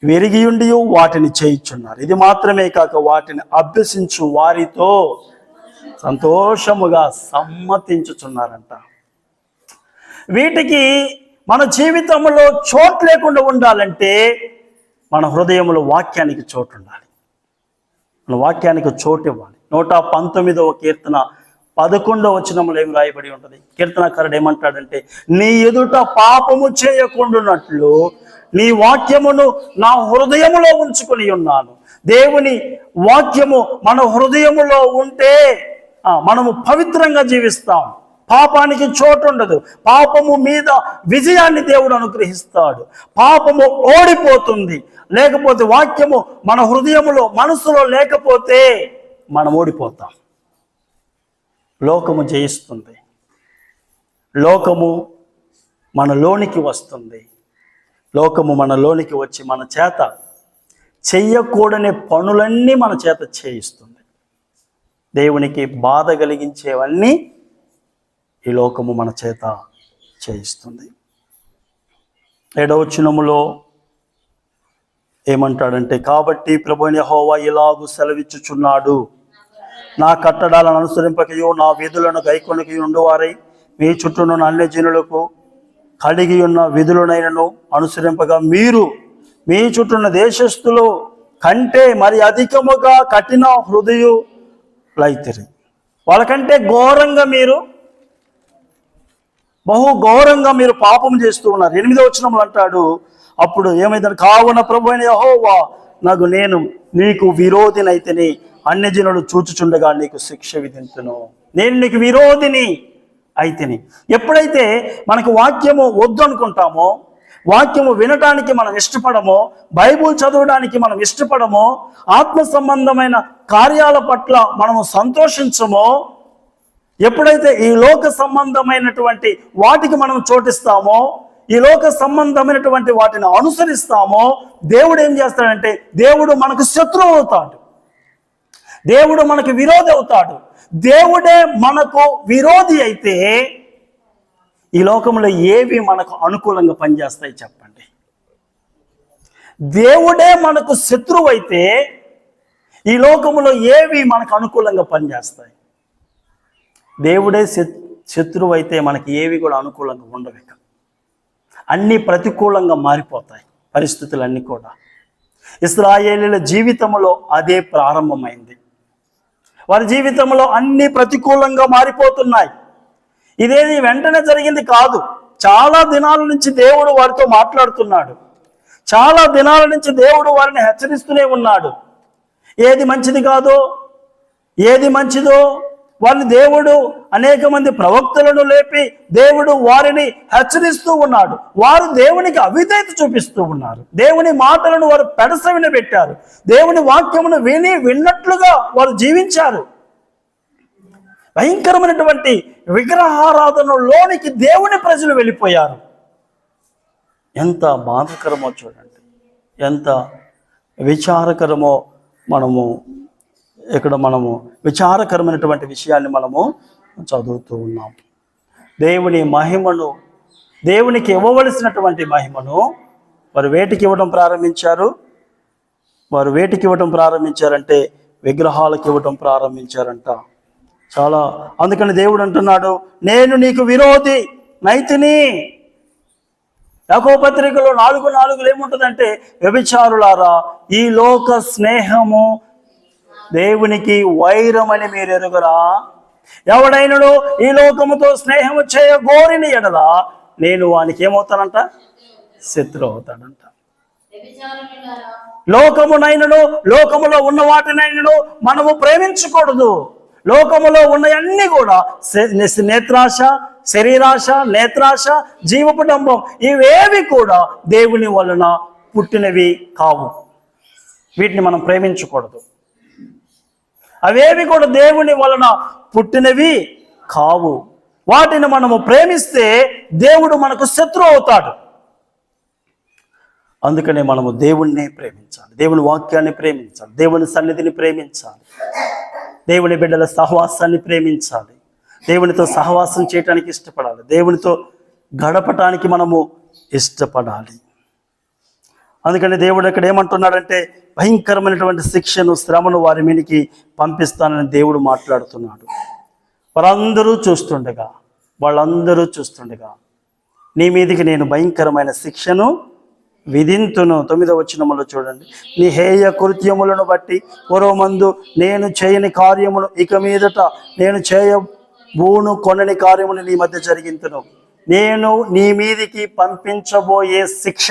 వెరిగి ఉండి వాటిని చేయించున్నారు. ఇది మాత్రమే కాక వాటిని అభ్యసించు వారితో సంతోషముగా సమ్మతించుచున్నారంట. వీటికి మన జీవితంలో చోటు లేకుండా ఉండాలంటే మన హృదయంలో వాక్యానికి చోటు ఉండాలి. మన వాక్యానికి చోటు ఇవ్వాలి. 119వ కీర్తన 11వ వచనంలో ఏమి రాయబడి ఉంటుంది? కీర్తనకారుడు ఏమంటాడంటే, నీ ఎదుట పాపము చేయకుండానట్లు నీ వాక్యమును నా హృదయములో ఉంచుకొని ఉన్నాను. దేవుని వాక్యము మన హృదయములో ఉంటే మనము పవిత్రంగా జీవిస్తాం. పాపానికి చోటు ఉండదు. పాపము మీద విజయాన్ని దేవుడు అనుగ్రహిస్తాడు. పాపము ఓడిపోతుంది. లేకపోతే వాక్యము మన హృదయములో, మనసులో లేకపోతే మనం ఓడిపోతాం. లోకము జయిస్తుంది. లోకము మనలోనికి వస్తుంది. లోకము మనలోనికి వచ్చి మన చేత చెయ్యకూడని పనులన్నీ మన చేత చేయిస్తుంది. దేవునికి బాధ కలిగించేవన్నీ ఈ లోకము మన చేత చేయిస్తుంది. 7వ వచనములో ఏమంటాడంటే, కాబట్టి ప్రభువైన యెహోవా ఇలాగు సెలవిచ్చుచున్నాడు, నా కట్టడాలను అనుసరింపకయో నా విధులను గైకొనకయో ఉండువారై మీ చుట్టూనున్న అన్యజనులకు కలిగి ఉన్న విధులనైనను అనుసరింపగా మీరు మీ చుట్టూన్న దేశస్థులు కంటే మరి అధికముగా కఠిన హృదయులైతిరి. వాళ్ళకంటే ఘోరంగా బహు ఘోరంగా మీరు పాపం చేస్తూ ఉన్నారు. 8వ వచనంలో అంటాడు, అప్పుడు ఏమైందని, కావున ప్రభువైన యెహోవా నేను నీకు విరోధినైతిని, అన్యజనులు చూచుచుండగా నీకు శిక్ష విధింతును. నేను నీకు విరోధిని అయితిని. ఎప్పుడైతే మనకు వాక్యము వద్దు అనుకుంటామో, వాక్యము వినటానికి మనం ఇష్టపడమో, బైబుల్ చదవడానికి మనం ఇష్టపడమో, ఆత్మ సంబంధమైన కార్యాల పట్ల మనము సంతోషించమో, ఎప్పుడైతే ఈ లోక సంబంధమైనటువంటి వాటికి మనం చోటిస్తామో, ఈ లోక సంబంధమైనటువంటి వాటిని అనుసరిస్తామో, దేవుడు ఏం చేస్తాడంటే దేవుడు మనకు శత్రువు అవుతాడు. దేవుడు మనకు విరోధి అవుతాడు. దేవుడే మనకు విరోధి అయితే ఈ లోకంలో ఏవి మనకు అనుకూలంగా పనిచేస్తాయి చెప్పండి? దేవుడే మనకు శత్రువు అయితే ఈ లోకంలో ఏవి మనకు అనుకూలంగా పనిచేస్తాయి? దేవుడే శత్రువు అయితే మనకి ఏవి కూడా అనుకూలంగా ఉండవు. ఇక అన్నీ ప్రతికూలంగా మారిపోతాయి పరిస్థితులన్నీ కూడా. ఇశ్రాయేలీయుల జీవితంలో అదే ప్రారంభమైంది. వారి జీవితంలో అన్నీ ప్రతికూలంగా మారిపోతున్నాయి. ఇదేది వెంటనే జరిగింది కాదు. చాలా దినాల నుంచి దేవుడు వారితో మాట్లాడుతున్నాడు. చాలా దినాల నుంచి దేవుడు వారిని హెచ్చరిస్తూనే ఉన్నాడు. ఏది మంచిది కాదో, ఏది మంచిదో వారిని దేవుడు అనేక మంది ప్రవక్తలను లేపి దేవుడు వారిని హెచ్చరిస్తూ ఉన్నాడు. వారు దేవునికి అవిధేయత చూపిస్తూ ఉన్నారు. దేవుని మాటలను వారు పెడసవిన పెట్టారు. దేవుని వాక్యమును విన్నట్లుగా వారు జీవించారు. భయంకరమైనటువంటి విగ్రహారాధనలోనికి దేవుని ప్రజలు వెళ్ళిపోయారు. ఎంత బాధకరమో చూడండి, ఎంత విచారకరమో. మనము విచారకరమైనటువంటి విషయాన్ని మనము చదువుతూ ఉన్నాం. దేవుని మహిమను, దేవునికి ఇవ్వవలసినటువంటి మహిమను వారు వేటికి ఇవ్వడం ప్రారంభించారు? వారు వేటికి ఇవ్వడం ప్రారంభించారంటే విగ్రహాలకు ఇవ్వడం ప్రారంభించారంట. అందుకని దేవుడు అంటున్నాడు, నేను నీకు విరోధి నైతిని. యాకోబు పత్రికలో 4:4 ఏముంటుందంటే, వ్యభిచారులారా, ఈ లోక స్నేహము దేవునికి వైరమని మీరు ఎరుగరా? ఎవడైనను ఈ లోకముతో స్నేహము చేయగోరిన ఎడల నేను వానికి ఏమవుతానంట? శత్రువు అవుతాడంట. లోకమునైనను, లోకములో ఉన్న వాటినైనను మనము ప్రేమించకూడదు. లోకములో ఉన్నవన్నీ కూడా నేత్రాశ, శరీరాశ, నేత్రాశ, జీవపు డంబం, ఇవేవి కూడా దేవుని వలన పుట్టినవి కావు. వీటిని మనం ప్రేమించకూడదు. అవేవి కూడా దేవుని వలన పుట్టినవి కావు. వాటిని మనము ప్రేమిస్తే దేవుడు మనకు శత్రువు అవుతాడు. అందుకనే మనము దేవుణ్ణి ప్రేమించాలి, దేవుని వాక్యాన్ని ప్రేమించాలి, దేవుని సన్నిధిని ప్రేమించాలి, దేవుని బిడ్డల సహవాసాన్ని ప్రేమించాలి, దేవునితో సహవాసం చేయటానికి ఇష్టపడాలి, దేవునితో గడపటానికి మనము ఇష్టపడాలి. అందుకని దేవుడు ఇక్కడ ఏమంటున్నాడంటే, భయంకరమైనటువంటి శిక్షను, శ్రమను వారి మీదకి పంపిస్తానని దేవుడు మాట్లాడుతున్నాడు. వాళ్ళందరూ చూస్తుండగా నీ మీదికి నేను భయంకరమైన శిక్షను విధింతును. 9వ వచనములో చూడండి, నీ హేయ కృత్యములను బట్టి పూర్వమందు నేను చేయని కార్యమును ఇక మీదట నేను చేయబూను కొనని కార్యమును నీ మధ్య జరిగింతును. నేను నీ మీదికి పంపించబోయే శిక్ష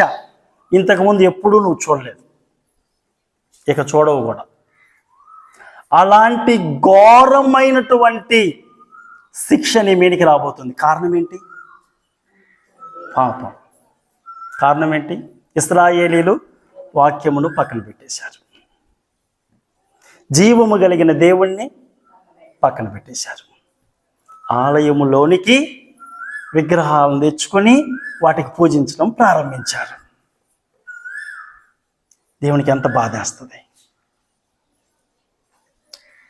ఇంతకుముందు ఎప్పుడూ నువ్వు చూడలేదు, ఇక చూడవు కూడా. అలాంటి ఘోరమైనటువంటి శిక్ష నీ మీదికి రాబోతుంది. కారణం ఏంటి? పాపం. కారణం ఏంటి? ఇశ్రాయేలీలు వాక్యమును పక్కన పెట్టేశారు, జీవము కలిగిన దేవుణ్ణి పక్కన పెట్టేశారు. ఆలయములోనికి విగ్రహాలను తెచ్చుకొని వాటికి పూజించడం ప్రారంభించారు. దేవునికి ఎంత బాధేస్తుంది.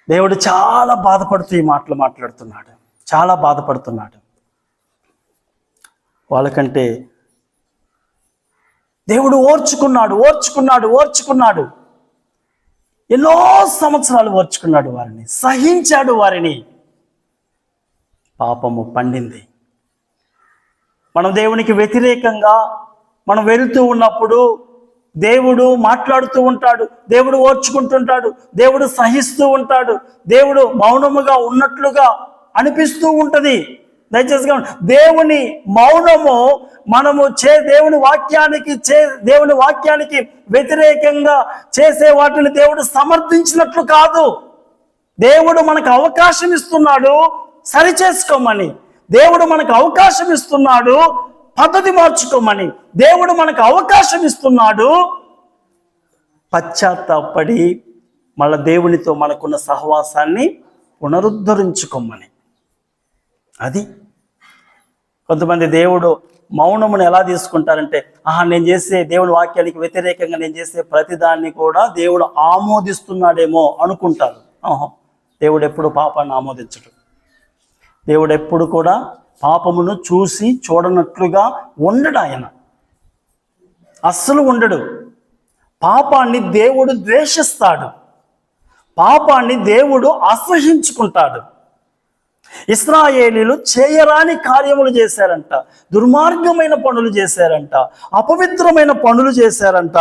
దేవుడు చాలా బాధపడుతూ ఈ మాటలు మాట్లాడుతున్నాడు, చాలా బాధపడుతున్నాడు. వాళ్ళకంటే దేవుడు ఓర్చుకున్నాడు. ఎన్నో సంవత్సరాలు ఓర్చుకున్నాడు వారిని, సహించాడు వారిని. పాపము పండింది. మనం దేవునికి వ్యతిరేకంగా మనం వెళుతూ ఉన్నప్పుడు దేవుడు మాట్లాడుతూ ఉంటాడు, దేవుడు ఓర్చుకుంటుంటాడు, దేవుడు సహిస్తూ ఉంటాడు, దేవుడు మౌనముగా ఉన్నట్లుగా అనిపిస్తూ ఉంటుంది. దయచేసి దేవుని మౌనము మనము దేవుని వాక్యానికి వ్యతిరేకంగా చేసే వాటిని దేవుడు సమర్థించినట్లు కాదు. దేవుడు మనకు అవకాశం ఇస్తున్నాడు సరి చేసుకోమని, దేవుడు మనకు అవకాశం ఇస్తున్నాడు పద్ధతి మార్చుకోమని, దేవుడు మనకు అవకాశం ఇస్తున్నాడు పశ్చాత్తాపడి మళ్ళా దేవునితో మనకున్న సహవాసాన్ని పునరుద్ధరించుకోమని. అది కొంతమంది దేవుడు మౌనమును ఎలా తీసుకుంటారంటే, నేను చేసే దేవుని వాక్యానికి వ్యతిరేకంగా నేను చేసే ప్రతిదాన్ని కూడా దేవుడు ఆమోదిస్తున్నాడేమో అనుకుంటారు. దేవుడు ఎప్పుడు పాపాన్ని ఆమోదించడు. దేవుడు ఎప్పుడు కూడా పాపమును చూసి చూడనట్లుగా ఉండడు. ఆయన అస్సలు ఉండడు. పాపాన్ని దేవుడు ద్వేషిస్తాడు, పాపాన్ని దేవుడు అసహించుకుంటాడు. ఇశ్రాయేలీలు చేయరాని కార్యములు చేశారంట, దుర్మార్గమైన పనులు చేశారంట, అపవిత్రమైన పనులు చేశారంట.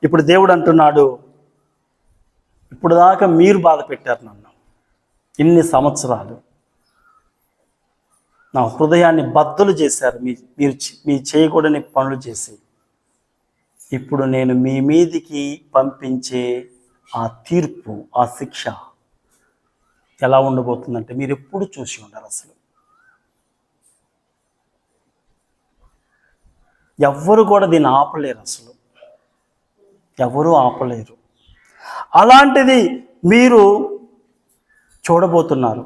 ఇప్పుడు దేవుడు అంటున్నాడు, ఇప్పుడు దాకా మీరు బాధ పెట్టారు నన్ను, ఇన్ని సంవత్సరాలు నా హృదయాన్ని బద్దలు చేశారు, మీరు చేయకూడని పనులు చేసి. ఇప్పుడు నేను మీ మీదికి పంపించే ఆ తీర్పు, ఆ శిక్ష ఎలా ఉండబోతుందంటే మీరు ఎప్పుడు చూసి ఉండరు. అసలు ఎవ్వరు కూడా దీన్ని ఆపలేరు, అసలు ఎవరూ ఆపలేరు. అలాంటిది మీరు చూడబోతున్నారు.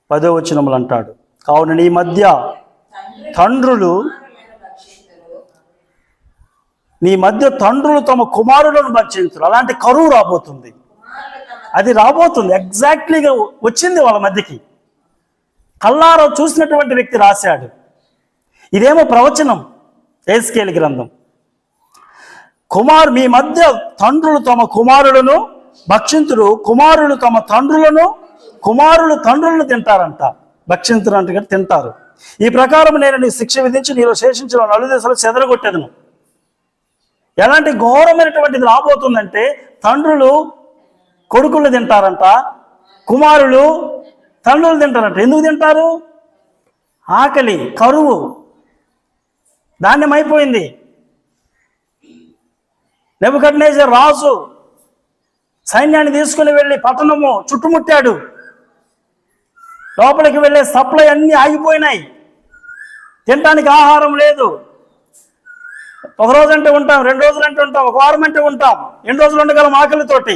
10వ వచనములు అంటాడు, కావున నీ మధ్య తండ్రులు తమ కుమారులను భక్షించరు. అలాంటి కరువు రాబోతుంది, అది రాబోతుంది. ఎగ్జాక్ట్లీగా వచ్చింది వాళ్ళ మధ్యకి. కల్లారో చూసినటువంటి వ్యక్తి రాశాడు. ఇదేమో ప్రవచనం, ఎహెజ్కేలు గ్రంథం. మీ మధ్య తండ్రులు తమ కుమారులను భక్షింతురు, కుమారులు తమ తండ్రులను తింటారంట. భక్షింతురు అంటే తింటారు. ఈ ప్రకారం నేను నీ శిక్ష విధించి నీలో శేషించిన నలుదేశాలు చెదరగొట్టేదను. ఎలాంటి ఘోరమైనటువంటిది రాబోతుందంటే, తండ్రులు కొడుకులు తింటారంట, కుమారులు తండ్రులు తింటారంట. ఎందుకు తింటారు? ఆకలి, కరువు, ధాన్యం అయిపోయింది. నెబుకద్నెజర్ రాజు సైన్యాన్ని తీసుకుని వెళ్ళి పట్టణము చుట్టుముట్టాడు. లోపలికి వెళ్ళే సప్లై అన్నీ ఆగిపోయినాయి, తినడానికి ఆహారం లేదు. ఒక రోజు అంటే ఉంటాం, 2 రోజులు అంటే ఉంటాం, ఒక వారం అంటే ఉంటాం, ఎన్ని రోజులు ఉండగలం ఆకలితోటి.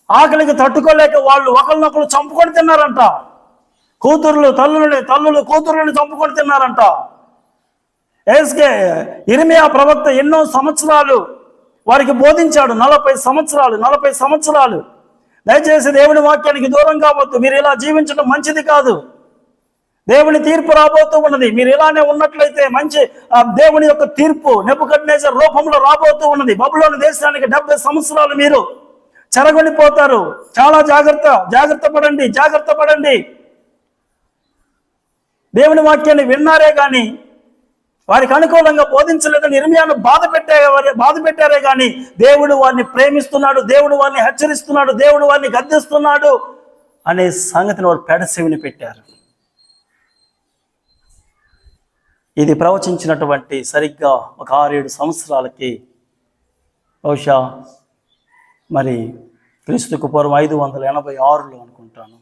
ఆకలికి తట్టుకోలేక వాళ్ళు ఒకరినొకరు చంపుకొని తిన్నారంట. తల్లులు కూతుర్లని చంపుకొని తిన్నారంట. ఇర్మియా ప్రవక్త ఎన్నో సంవత్సరాలు వారికి బోధించాడు. 40 సంవత్సరాలు దయచేసి దేవుని వాక్యానికి దూరం కావద్దు. మీరు ఇలా జీవించడం మంచిది కాదు. దేవుని తీర్పు రాబోతూ ఉన్నది. మీరు ఇలానే ఉన్నట్లయితే దేవుని యొక్క తీర్పు నెబుకద్నెజర్ రూపంలో రాబోతూ ఉన్నది. బబులోను దేశానికి 70 సంవత్సరాలు మీరు చెరగొనిపోతారు. చాలా జాగ్రత్త పడండి. దేవుని వాక్యాన్ని విన్నారే కానీ వారికి అనుకూలంగా బోధించలేదని ఇర్మియాను బాధ పెట్టారే కానీ దేవుడు వారిని ప్రేమిస్తున్నాడు, దేవుడు వారిని హెచ్చరిస్తున్నాడు, దేవుడు వారిని గద్దిస్తున్నాడు అనే సంగతిని వారు పెడచెవిని పెట్టారు. ఇది ప్రవచించినటువంటి సరిగ్గా ఒక 6-7 సంవత్సరాలకి, బహుశా మరి క్రీస్తుకు పూర్వం 586లో అనుకుంటాను,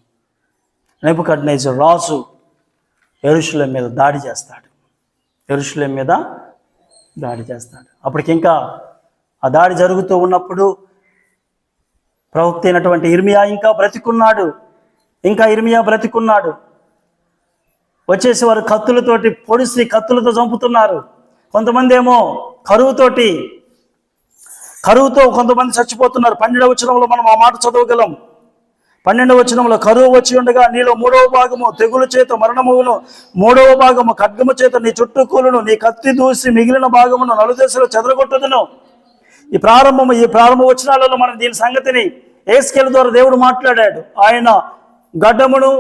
నెబుకద్నెజర్ రాజు యెరూషలేము మీద దాడి చేస్తాడు. అప్పటికి ఇంకా ఆ దాడి జరుగుతూ ఉన్నప్పుడు ప్రవక్త అయినటువంటి ఇర్మియా ఇంకా బ్రతికున్నాడు. వచ్చేసి వారు కత్తులతోటి పొడిసి కత్తులతో చంపుతున్నారు. కొంతమంది ఏమో కరువుతో కొంతమంది చచ్చిపోతున్నారు. 12వ వచనంలో మనం ఆ మాట చదవగలం. 12వ వచనంలో, కరువు వచ్చి ఉండగా నీలో 3వ భాగము తెగులు చేత మరణమును, 3వ భాగము ఖడ్గము చేత నీ చుట్టూ కూలును, నీ కత్తి దూసి మిగిలిన భాగమును నలుదేశాలు చెదరగొట్టుదును. ఈ ప్రారంభ వచనాలలో మనం దీని సంగతిని ఎహెజ్కేలు ద్వారా దేవుడు మాట్లాడాడు. ఆయన గడ్డమును,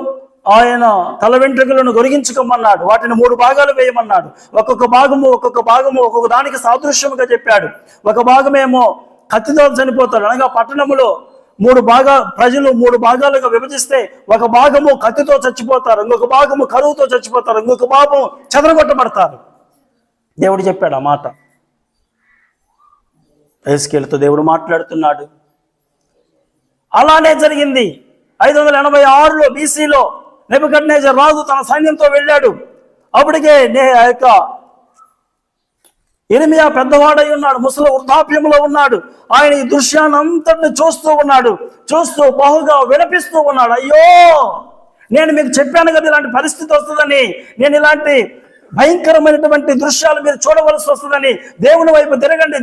ఆయన తల వెంట్రుకలను గొరిగించుకోమన్నాడు. వాటిని 3 భాగాలు వేయమన్నాడు. ఒక్కొక్క భాగము ఒక్కొక్క దానికి సాదృశ్యముగా చెప్పాడు. ఒక భాగమేమో కత్తితో చనిపోతాడు, అనగా పట్టణములో ప్రజలు 3 భాగాలుగా విభజిస్తే ఒక భాగము కత్తితో చచ్చిపోతారు, ఇంకొక భాగము కరువుతో చచ్చిపోతారు, ఇంకొక భాగము చెదరగొట్టబడతారు. దేవుడు చెప్పాడు ఆ మాట. ఎహెజ్కేలుతో దేవుడు మాట్లాడుతున్నాడు. అలానే జరిగింది. 586లో BCలో నెబుకద్నెజర్ రాజు తన సైన్యంతో వెళ్ళాడు. అప్పటికే ఇర్మియా పెద్దవాడై ఉన్నాడు, ముసలి వృద్ధాప్యంలో ఉన్నాడు. ఆయన ఈ దృశ్యాన్ని అంతటిని చూస్తూ బహుగా విలపిస్తూ ఉన్నాడు. అయ్యో, నేను మీకు చెప్పాను కదా ఇలాంటి పరిస్థితి వస్తుందని, నేను ఇలాంటి భయంకరమైనటువంటి దృశ్యాలు మీరు చూడవలసి వస్తుందని. దేవుని వైపు తిరగండి,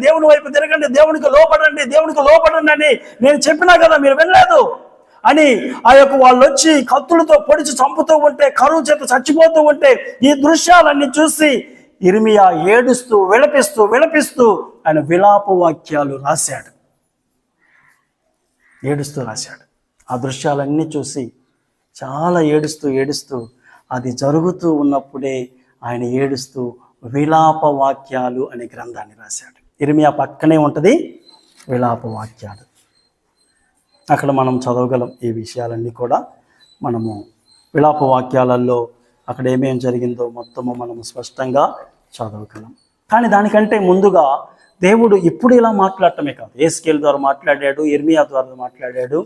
దేవునికి లోపడండి అని నేను చెప్పినా కదా, మీరు వెళ్ళలేదు అని వాళ్ళు వచ్చి కత్తులతో పొడిచి చంపుతూ ఉంటే, కరువు చేత చచ్చిపోతూ ఉంటే, ఈ దృశ్యాలన్నీ చూసి ఇర్మియా ఏడుస్తూ విలపిస్తూ ఆయన విలాప వాక్యాలు రాశాడు. ఆ దృశ్యాలన్నీ చూసి చాలా ఏడుస్తూ ఏడుస్తూ అది జరుగుతూ ఉన్నప్పుడే ఆయన ఏడుస్తూ విలాప వాక్యాలు అనే గ్రంథాన్ని రాశాడు. ఇర్మియా పక్కనే ఉంటుంది విలాప వాక్యాలు. అక్కడ మనం చదవగలం ఈ విషయాలన్నీ కూడా. మనము విలాప వాక్యాలలో అక్కడ ఏమేం జరిగిందో మొత్తము మనము స్పష్టంగా చదవగలం. కానీ దానికంటే ముందుగా దేవుడు ఇప్పుడు ఇలా మాట్లాడటమే కాదు, యేస్కేలు ద్వారా మాట్లాడాడు, ఇర్మియా ద్వారా మాట్లాడాడు.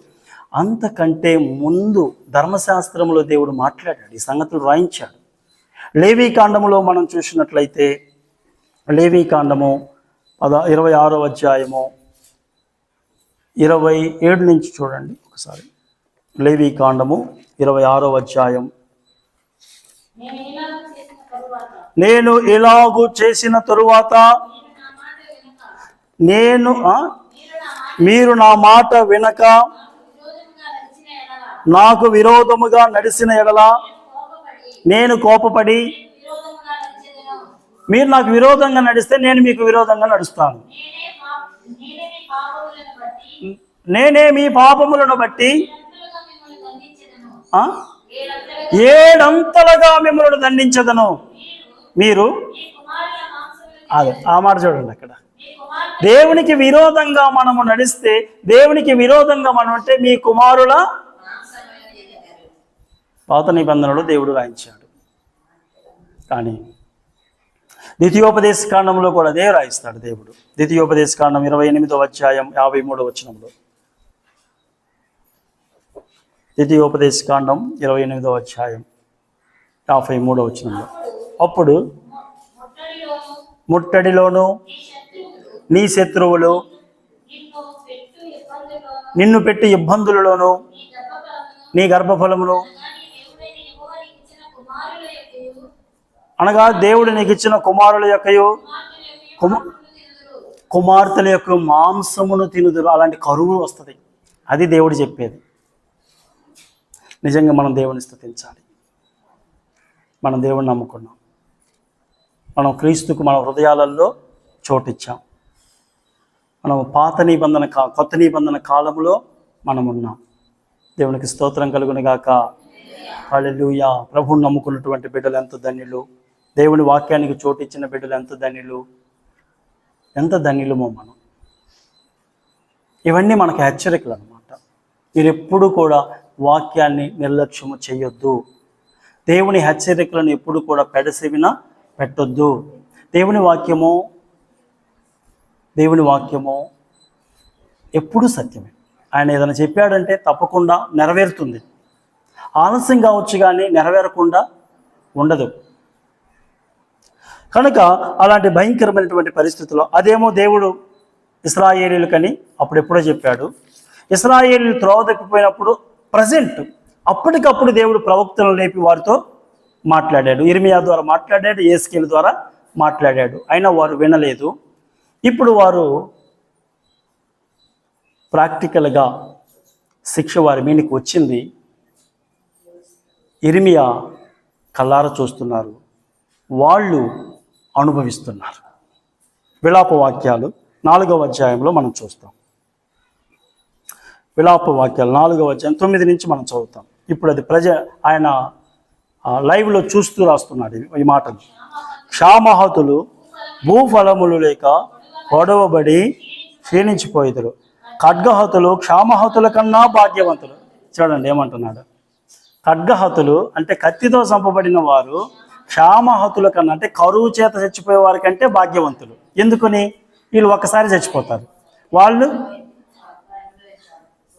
అంతకంటే ముందు ధర్మశాస్త్రంలో దేవుడు మాట్లాడాడు, ఈ సంగతులు రాయించాడు. లేవీ కాండములో మనం చూసినట్లయితే లేవీ కాండము 26వ అధ్యాయము 27 నుంచి చూడండి ఒకసారి. లేవీ కాండము 26వ అధ్యాయం. నేను ఇలాగు చేసిన తరువాత మీరు నా మాట వినక నాకు విరోధముగా నడిచిన ఎడల నేను కోపపడి, మీరు నాకు విరోధంగా నడిస్తే నేను మీకు విరోధంగా నడుస్తాను. నేనే మీ పాపములను బట్టి 7 అంతలుగా మిమ్మల్ని దండించదను. మీరు అదే ఆ మాట చూడండి. అక్కడ దేవునికి విరోధంగా మనము నడిస్తే, దేవునికి విరోధంగా మనం అంటే మీ కుమారుల పాత నిబంధనలు దేవుడు రాయించాడు. కానీ ద్వితీయోపదేశ కాండంలో కూడా అదే రాయిస్తాడు దేవుడు. ద్వితీయోపదేశ కాండం 28వ అధ్యాయం 53వ వచనంలో, ద్వితీయోపదేశ కాండం 28వ అధ్యాయం 53వ వచనంలో, అప్పుడు ముట్టడిలోను నీ శత్రువులు నిన్ను పెట్టి ఇబ్బందులలోను నీ గర్భఫలమును, అనగా దేవుడు నీకు ఇచ్చిన కుమారుల యొక్కయు కుమార్తెల యొక్క మాంసమును తినుదురు. అలాంటి కరువు వస్తుంది. అది దేవుడు చెప్పేది. నిజంగా మనం దేవుని స్తుతించాలి. మనం దేవుడిని నమ్ముకున్నాం. మనం క్రీస్తుకు మన హృదయాలలో చోటిచ్చాం. మనం పాత నిబంధన కొత్త నిబంధన కాలంలో మనం ఉన్నాం. దేవునికి స్తోత్రం కలుగును గాక. హల్లెలూయా. ప్రభువుని నమ్ముకున్నటువంటి బిడ్డలు ఎంత ధన్యులు. దేవుని వాక్యానికి చోటిచ్చిన బిడ్డలు ఎంత ధన్యులు, ఎంత ధన్యులమో మనం. ఇవన్నీ మనకు హెచ్చరికలు అన్నమాట. మీరు ఎప్పుడు కూడా వాక్యాన్ని నిర్లక్ష్యము చేయొద్దు. దేవుని హెచ్చరికలను ఎప్పుడు కూడా పెడసెవిన పెట్టొద్దు. దేవుని వాక్యము ఎప్పుడు సత్యమే. ఆయన ఏదైనా చెప్పాడంటే తప్పకుండా నెరవేరుతుంది. ఆలస్యం కావచ్చు కానీ నెరవేరకుండా ఉండదు. కనుక అలాంటి భయంకరమైనటువంటి పరిస్థితుల్లో అదేమో దేవుడు ఇశ్రాయేలీయులకని అప్పుడెప్పుడో చెప్పాడు. ఇశ్రాయేలీయులు త్రోవ తప్పిపోయినప్పుడు ప్రజెంట్ అప్పటికప్పుడు దేవుడు ప్రవక్తలను లేపి వారితో మాట్లాడాడు. ఇర్మియా ద్వారా మాట్లాడాడు, యేస్కేలు ద్వారా మాట్లాడాడు. అయినా వారు వినలేదు. ఇప్పుడు వారు ప్రాక్టికల్గా శిక్ష వారి మీదకి వచ్చింది. ఇర్మియా కళ్ళారా చూస్తున్నారు, వాళ్ళు అనుభవిస్తున్నారు. విలాప వాక్యాలు 4వ అధ్యాయంలో మనం చూస్తాం. విలాప వాక్యాలు 4వ అధ్యాయం 9 నుంచి మనం చదువుతాం. ఇప్పుడు అది ఆయన లైవ్లో చూస్తూ రాస్తున్నాడు ఈ మాటలు. క్షామహతులు భూఫలములు లేక పొడవబడి క్షీణించిపోయిదురు. ఖడ్గహతులు క్షామహతుల కన్నా భాగ్యవంతులు. చూడండి ఏమంటున్నాడు. ఖడ్గహతులు అంటే కత్తితో చంపబడిన వారు క్షామహతుల కన్నా అంటే కరువు చేత చచ్చిపోయే వారి కంటే భాగ్యవంతులు. ఎందుకని? వీళ్ళు ఒక్కసారి చచ్చిపోతారు.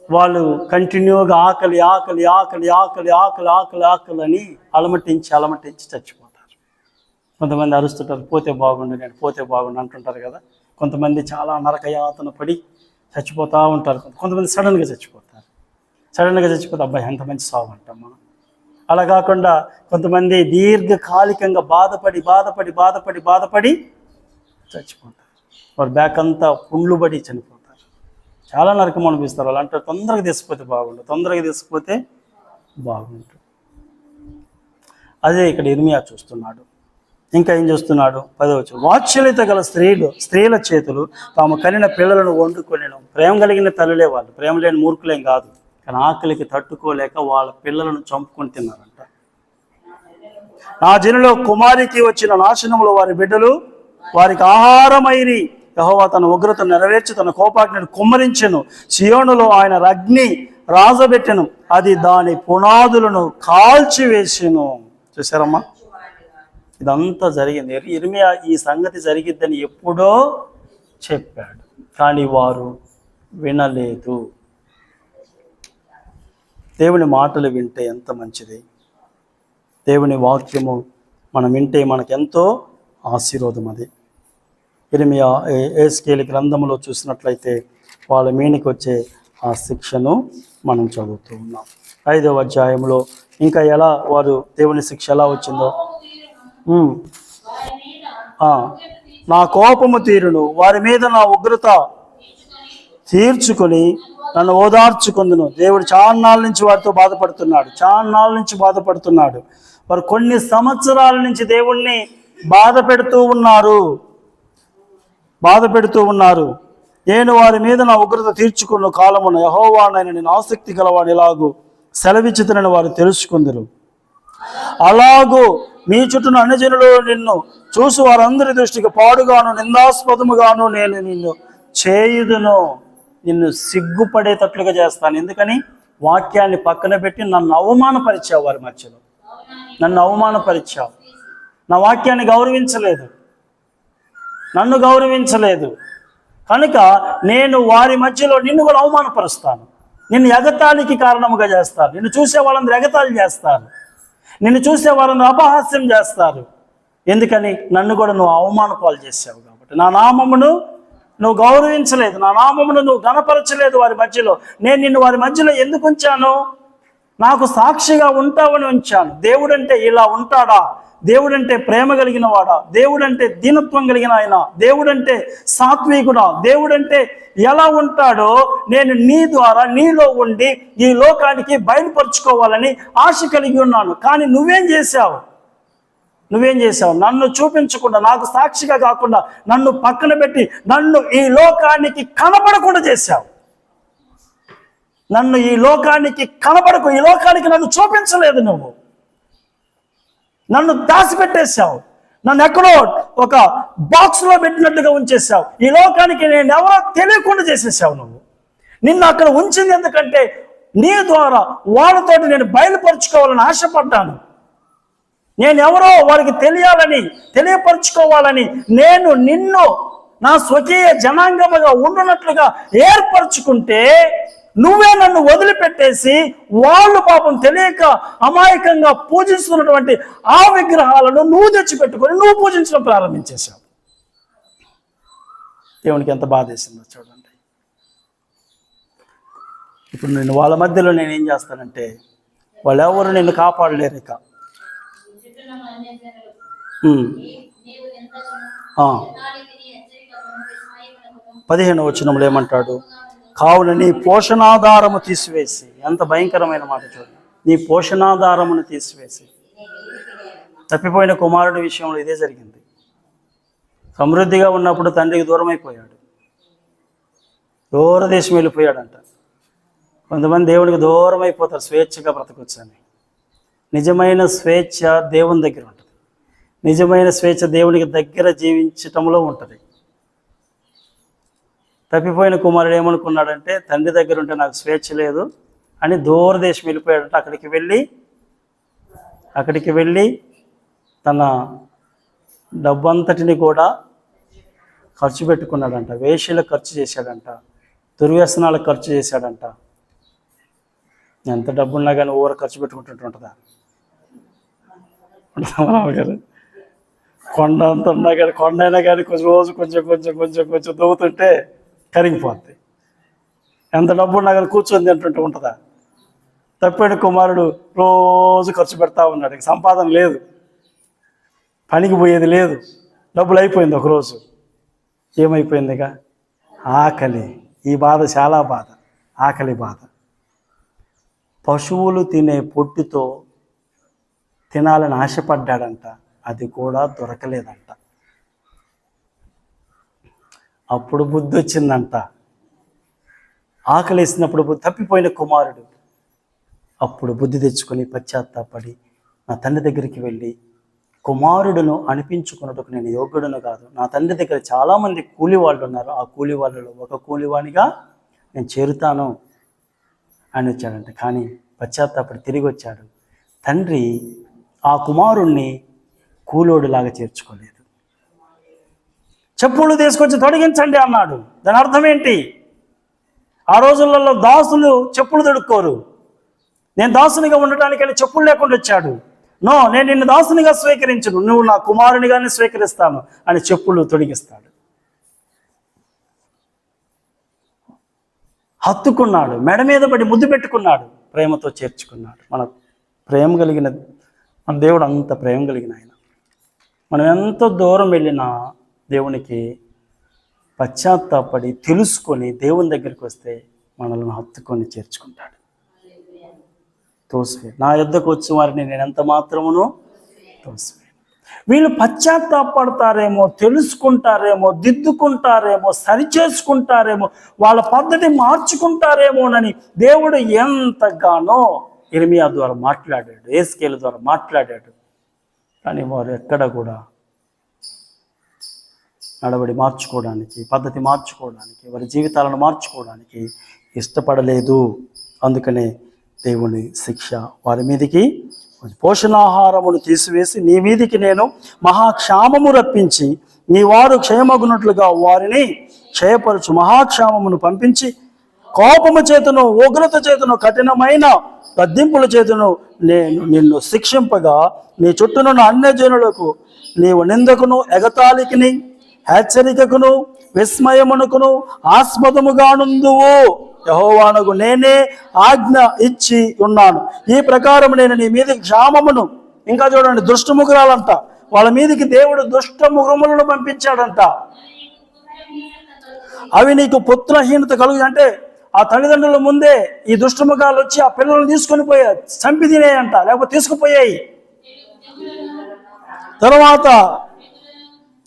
వాళ్ళు కంటిన్యూగా ఆకలి ఆకలి ఆకలి ఆకలి ఆకలి ఆకలి ఆకలి అని అలమటించి చచ్చిపోతారు. కొంతమంది అరుస్తుంటారు, పోతే బాగుండు, నేను పోతే బాగుండు అంటుంటారు కదా. కొంతమంది చాలా నరకయాతన పడి చచ్చిపోతూ ఉంటారు. కొంతమంది సడన్గా చచ్చిపోతే అబ్బాయి ఎంత మంచి సాగు అంటాం మనం. అలా కాకుండా కొంతమంది దీర్ఘకాలికంగా బాధపడి చచ్చిపోతారు. వారి బ్యాక్ అంతా పుండ్లు పడి చనిపోతారు. చాలా నరకం అనిపిస్తారు. అలా అంటారు, తొందరగా తీసుకుపోతే బాగుంటుంది. అదే ఇక్కడ ఇర్మియా చూస్తున్నాడు. ఇంకా ఏం చూస్తున్నాడు? 10వ వచనం. వాత్సల్యత గల స్త్రీల చేతులు తాము కనిన పిల్లలను వండుకొనెను. ప్రేమ కలిగిన తల్లులే వాళ్ళు, ప్రేమ లేని మూర్ఖులేం కాదు. కానీ ఆకలికి తట్టుకోలేక వాళ్ళ పిల్లలను చంపుకొని తిన్నారంట. నా జనులో కుమారికి వచ్చిన నాశనములో వారి బిడ్డలు వారికి ఆహారమైరి. యెహోవా తన ఉగ్రత నెరవేర్చి తన కోపాగ్నిని కుమ్మరించెను. సియోనులో ఆయన అగ్ని రాజబెట్టెను, అది దాని పునాదులను కాల్చివేసెను. చూసారమ్మా, ఇదంతా జరిగింది. ఇర్మియా ఈ సంగతి జరిగిద్దని ఎప్పుడో చెప్పాడు, కానీ వారు వినలేదు. దేవుని మాటలు వింటే ఎంత మంచిది. దేవుని వాక్యము మనం వింటే మనకెంతో ఆశీర్వాదం. అది ఇర్మియా యెహెజ్కేలు గ్రంథంలో చూసినట్లయితే వాళ్ళ మీనికి వచ్చే ఆ శిక్షను మనం చదువుతూ ఉన్నాం. 5వ అధ్యాయంలో ఇంకా ఎలా వారు దేవుని శిక్ష ఎలా వచ్చిందో, నా కోపము తీరును, వారి మీద నా ఉగ్రత తీర్చుకొని నన్ను ఓదార్చుకుందును. దేవుడు చాన్నాళ్ళ నుంచి వారితో చాన్నాళ్ళ నుంచి బాధపడుతున్నాడు. వారు కొన్ని సంవత్సరాల నుంచి దేవుణ్ణి బాధ పెడుతూ ఉన్నారు. నేను వారి మీద నా ఉగ్రత తీర్చుకున్న కాలమున యెహోవానైన నేను ఆసక్తి గలవాడు ఇలాగూ సెలవిచ్చుతునని వారు తెలుసుకుందురు. అలాగూ మీ చుట్టూ అన్యజనులు నిన్ను చూసి వారందరి దృష్టికి పాడుగాను నిందాస్పదముగాను నేను నిన్ను చేయుదును. నిన్ను సిగ్గుపడేటట్లుగా చేస్తాను. ఎందుకని? వాక్యాన్ని పక్కన పెట్టి నన్ను అవమానపరిచావు. వారి మధ్యలో నన్ను అవమానపరిచావు. నా వాక్యాన్ని గౌరవించలేదు, నన్ను గౌరవించలేదు. కనుక నేను వారి మధ్యలో నిన్ను కూడా అవమానపరుస్తాను. నిన్ను ఎగతాళికి కారణముగా చేస్తారు. నిన్ను చూసే వాళ్ళందరూ ఎగతాళి చేస్తారు. నిన్ను చూసే వాళ్ళందరూ అపహాస్యం చేస్తారు. ఎందుకని? నన్ను కూడా నువ్వు అవమానపాలు చేసావు కాబట్టి. నా నామమును నువ్వు గౌరవించలేదు, నా నామమును నువ్వు గణపరచలేదు వారి మధ్యలో. నేను నిన్ను వారి మధ్యలో ఎందుకు ఉంచాను? నాకు సాక్షిగా ఉంటావని ఉంచాను. దేవుడంటే ఇలా ఉంటాడా? దేవుడంటే ప్రేమ కలిగిన వాడా? దేవుడంటే దీనత్వం కలిగిన ఆయన? దేవుడంటే సాత్వికుడా? దేవుడంటే ఎలా ఉంటాడో నేను నీ ద్వారా నీలో ఉండి ఈ లోకానికి బయలుపరుచుకోవాలని ఆశ కలిగి ఉన్నాను. కానీ నువ్వేం చేశావు? నన్ను చూపించకుండా, నాకు సాక్షిగా కాకుండా నన్ను పక్కన పెట్టి నన్ను ఈ లోకానికి కనబడకుండా చేశావు. నన్ను ఈ లోకానికి ఈ లోకానికి నన్ను చూపించలేదు. నువ్వు నన్ను దాచిపెట్టేశావు. నన్ను ఎక్కడో ఒక బాక్స్లో పెట్టినట్టుగా ఉంచేసావు. ఈ లోకానికి నేను ఎవరో తెలియకుండా చేసేసావు. నువ్వు నిన్ను అక్కడ ఉంచింది ఎందుకంటే నీ ద్వారా వాళ్ళతోటి నేను బయలుపరుచుకోవాలని ఆశపడ్డాను. నేను ఎవరో వారికి తెలియపరుచుకోవాలని నేను నిన్ను నా స్వకీయ జనాంగముగా ఉండునట్లుగా ఏర్పరచుకుంటే నువ్వే నన్ను వదిలిపెట్టేసి వాళ్ళు పాపం తెలియక అమాయకంగా పూజిస్తున్నటువంటి ఆ విగ్రహాలను నువ్వు తెచ్చిపెట్టుకొని నువ్వు పూజించడం ప్రారంభించేశావు. దేవునికి ఎంత బాధ వేసిందో చూడండి. ఇప్పుడు నేను వాళ్ళ మధ్యలో నేను ఏం చేస్తానంటే వాళ్ళు ఎవరు నిన్ను కాపాడలేరు. ఇక 15వ వచనంలో ఏమంటాడు? కావున నీ పోషణాధారము తీసివేసి, ఎంత భయంకరమైన మాట చూడండి, నీ పోషణాధారమును తీసివేసి. తప్పిపోయిన కుమారుడి విషయంలో ఇదే జరిగింది. సమృద్ధిగా ఉన్నప్పుడు తండ్రికి దూరం అయిపోయాడు, దూరదేశం వెళ్ళిపోయాడంట. కొంతమంది దేవుడికి దూరం అయిపోతారు స్వేచ్ఛగా బ్రతకొచ్చని. నిజమైన స్వేచ్ఛ దేవుని దగ్గర ఉంటుంది. నిజమైన స్వేచ్ఛ దేవునికి దగ్గర జీవించటంలో ఉంటుంది. తప్పిపోయిన కుమారుడు ఏమనుకున్నాడంటే తండ్రి దగ్గర ఉంటే నాకు స్వేచ్ఛ లేదు అని దూరదేశం వెళ్ళిపోయాడంట. అక్కడికి వెళ్ళి తన డబ్బంతటిని కూడా ఖర్చు పెట్టుకున్నాడంట. వేశ్యలకు ఖర్చు చేశాడంట, దుర్వ్యసనాలకు ఖర్చు చేశాడంట. ఎంత డబ్బున్నా కానీ ఊర ఖర్చు పెట్టుకుంటుంటుంటుందా గారు? కొండ అంత ఉన్నా కానీ, కొండ అయినా కానీ రోజు కొంచెం దవ్వుతుంటే కరిగిపోద్ది. ఎంత డబ్బు ఉన్నా కానీ కూర్చొని తింటుంటే ఉంటుందా? తప్పిపోయిన కుమారుడు రోజు ఖర్చు పెడతా ఉన్నాడు. సంపాదన లేదు, పనికి పోయేది లేదు, డబ్బులు అయిపోయింది. ఒకరోజు ఏమైపోయింది? ఇక ఆకలి. ఈ బాధ చాలా బాధ, ఆకలి బాధ. పశువులు తినే పొట్టుతో తినాలని ఆశపడ్డాడంట, అది కూడా దొరకలేదంట. అప్పుడు బుద్ధి వచ్చిందంట. ఆకలి వేసినప్పుడు తప్పిపోయిన కుమారుడు అప్పుడు బుద్ధి తెచ్చుకొని పశ్చాత్తాపడి నా తండ్రి దగ్గరికి వెళ్ళి, కుమారుడును అనిపించుకున్నట్టుకు నేను యోగ్యుడును కాదు, నా తండ్రి దగ్గర చాలామంది కూలి వాళ్ళు ఉన్నారు, ఆ కూలి వాళ్ళలో ఒక కూలివానిగా నేను చేరుతాను అని వచ్చాడంట. కానీ పశ్చాత్తాపడి తిరిగి వచ్చాడు. తండ్రి ఆ కుమారుణ్ణి కూలోడిలాగా చేర్చుకోలేదు. చెప్పులు తీసుకొచ్చి తొడిగించండి అన్నాడు. దాని అర్థం ఏంటి? ఆ రోజులలో దాసులు చెప్పులు తొడుక్కోరు. నేను దాసునిగా ఉండటానికని చెప్పులు లేకుండా వచ్చాడు. నో, నేను నిన్ను దాసునిగా స్వీకరించను, నువ్వు నా కుమారునిగానే స్వీకరిస్తాను అని చెప్పులు తొడిగిస్తాడు. హత్తుకున్నాడు, మెడ మీద పడి ముద్దు పెట్టుకున్నాడు, ప్రేమతో చేర్చుకున్నాడు. మన ప్రేమ కలిగిన మన దేవుడు అంత ప్రేమ కలిగిన ఆయన. మనం ఎంత దూరం వెళ్ళినా దేవునికి పశ్చాత్తాపడి తెలుసుకొని దేవుని దగ్గరికి వస్తే మనల్ని హత్తుకొని చేర్చుకుంటాడు. తోసివేయను, నా యొద్దకు వచ్చే వారిని నేను ఎంత మాత్రమునో తోసివేయను. వీళ్ళు పశ్చాత్తాపడతారేమో, తెలుసుకుంటారేమో, దిద్దుకుంటారేమో, సరిచేసుకుంటారేమో, వాళ్ళ పద్ధతి మార్చుకుంటారేమోనని దేవుడు ఎంతగానో ఇర్మియా ద్వారా మాట్లాడాడు, ఏస్కేలు ద్వారా మాట్లాడాడు. కానీ వారు ఎక్కడ కూడా నడవడి మార్చుకోవడానికి, పద్ధతి మార్చుకోవడానికి, వారి జీవితాలను మార్చుకోవడానికి ఇష్టపడలేదు. అందుకనే దేవుని శిక్ష వారి మీదికి, పోషణాహారమును తీసివేసి నీ మీదికి నేను మహాక్షామము రప్పించి నీ వారు క్షయమగునట్లుగా వారిని క్షయపరచు మహాక్షామమును పంపించి కోపము చేతను, ఉగ్రత చేతను, కఠినమైన గద్దింపుల చేతను నేను నిన్ను శిక్షింపగా నీ చుట్టూనున్న అన్యజనులకు నీవు నిందకును, ఎగతాళికిని, హెచ్చరికకును, విస్మయమునకును ఆస్పదముగానుందువు. యెహోవానగు నేనే ఆజ్ఞ ఇచ్చి ఉన్నాను. ఈ ప్రకారం నేను నీ మీదకి క్షామమును, ఇంకా చూడండి దుష్టముగురాలంట, వాళ్ళ మీదకి దేవుడు దుష్టముగురములను పంపించాడంట. అవి నీకు పుత్రహీనత కలుగు, అంటే ఆ తల్లిదండ్రుల ముందే ఈ దుష్టముఖాలు వచ్చి ఆ పిల్లలను తీసుకొని పోయాయి, చంపి తినేయంట, లేకపోతే తీసుకుపోయాయి. తరువాత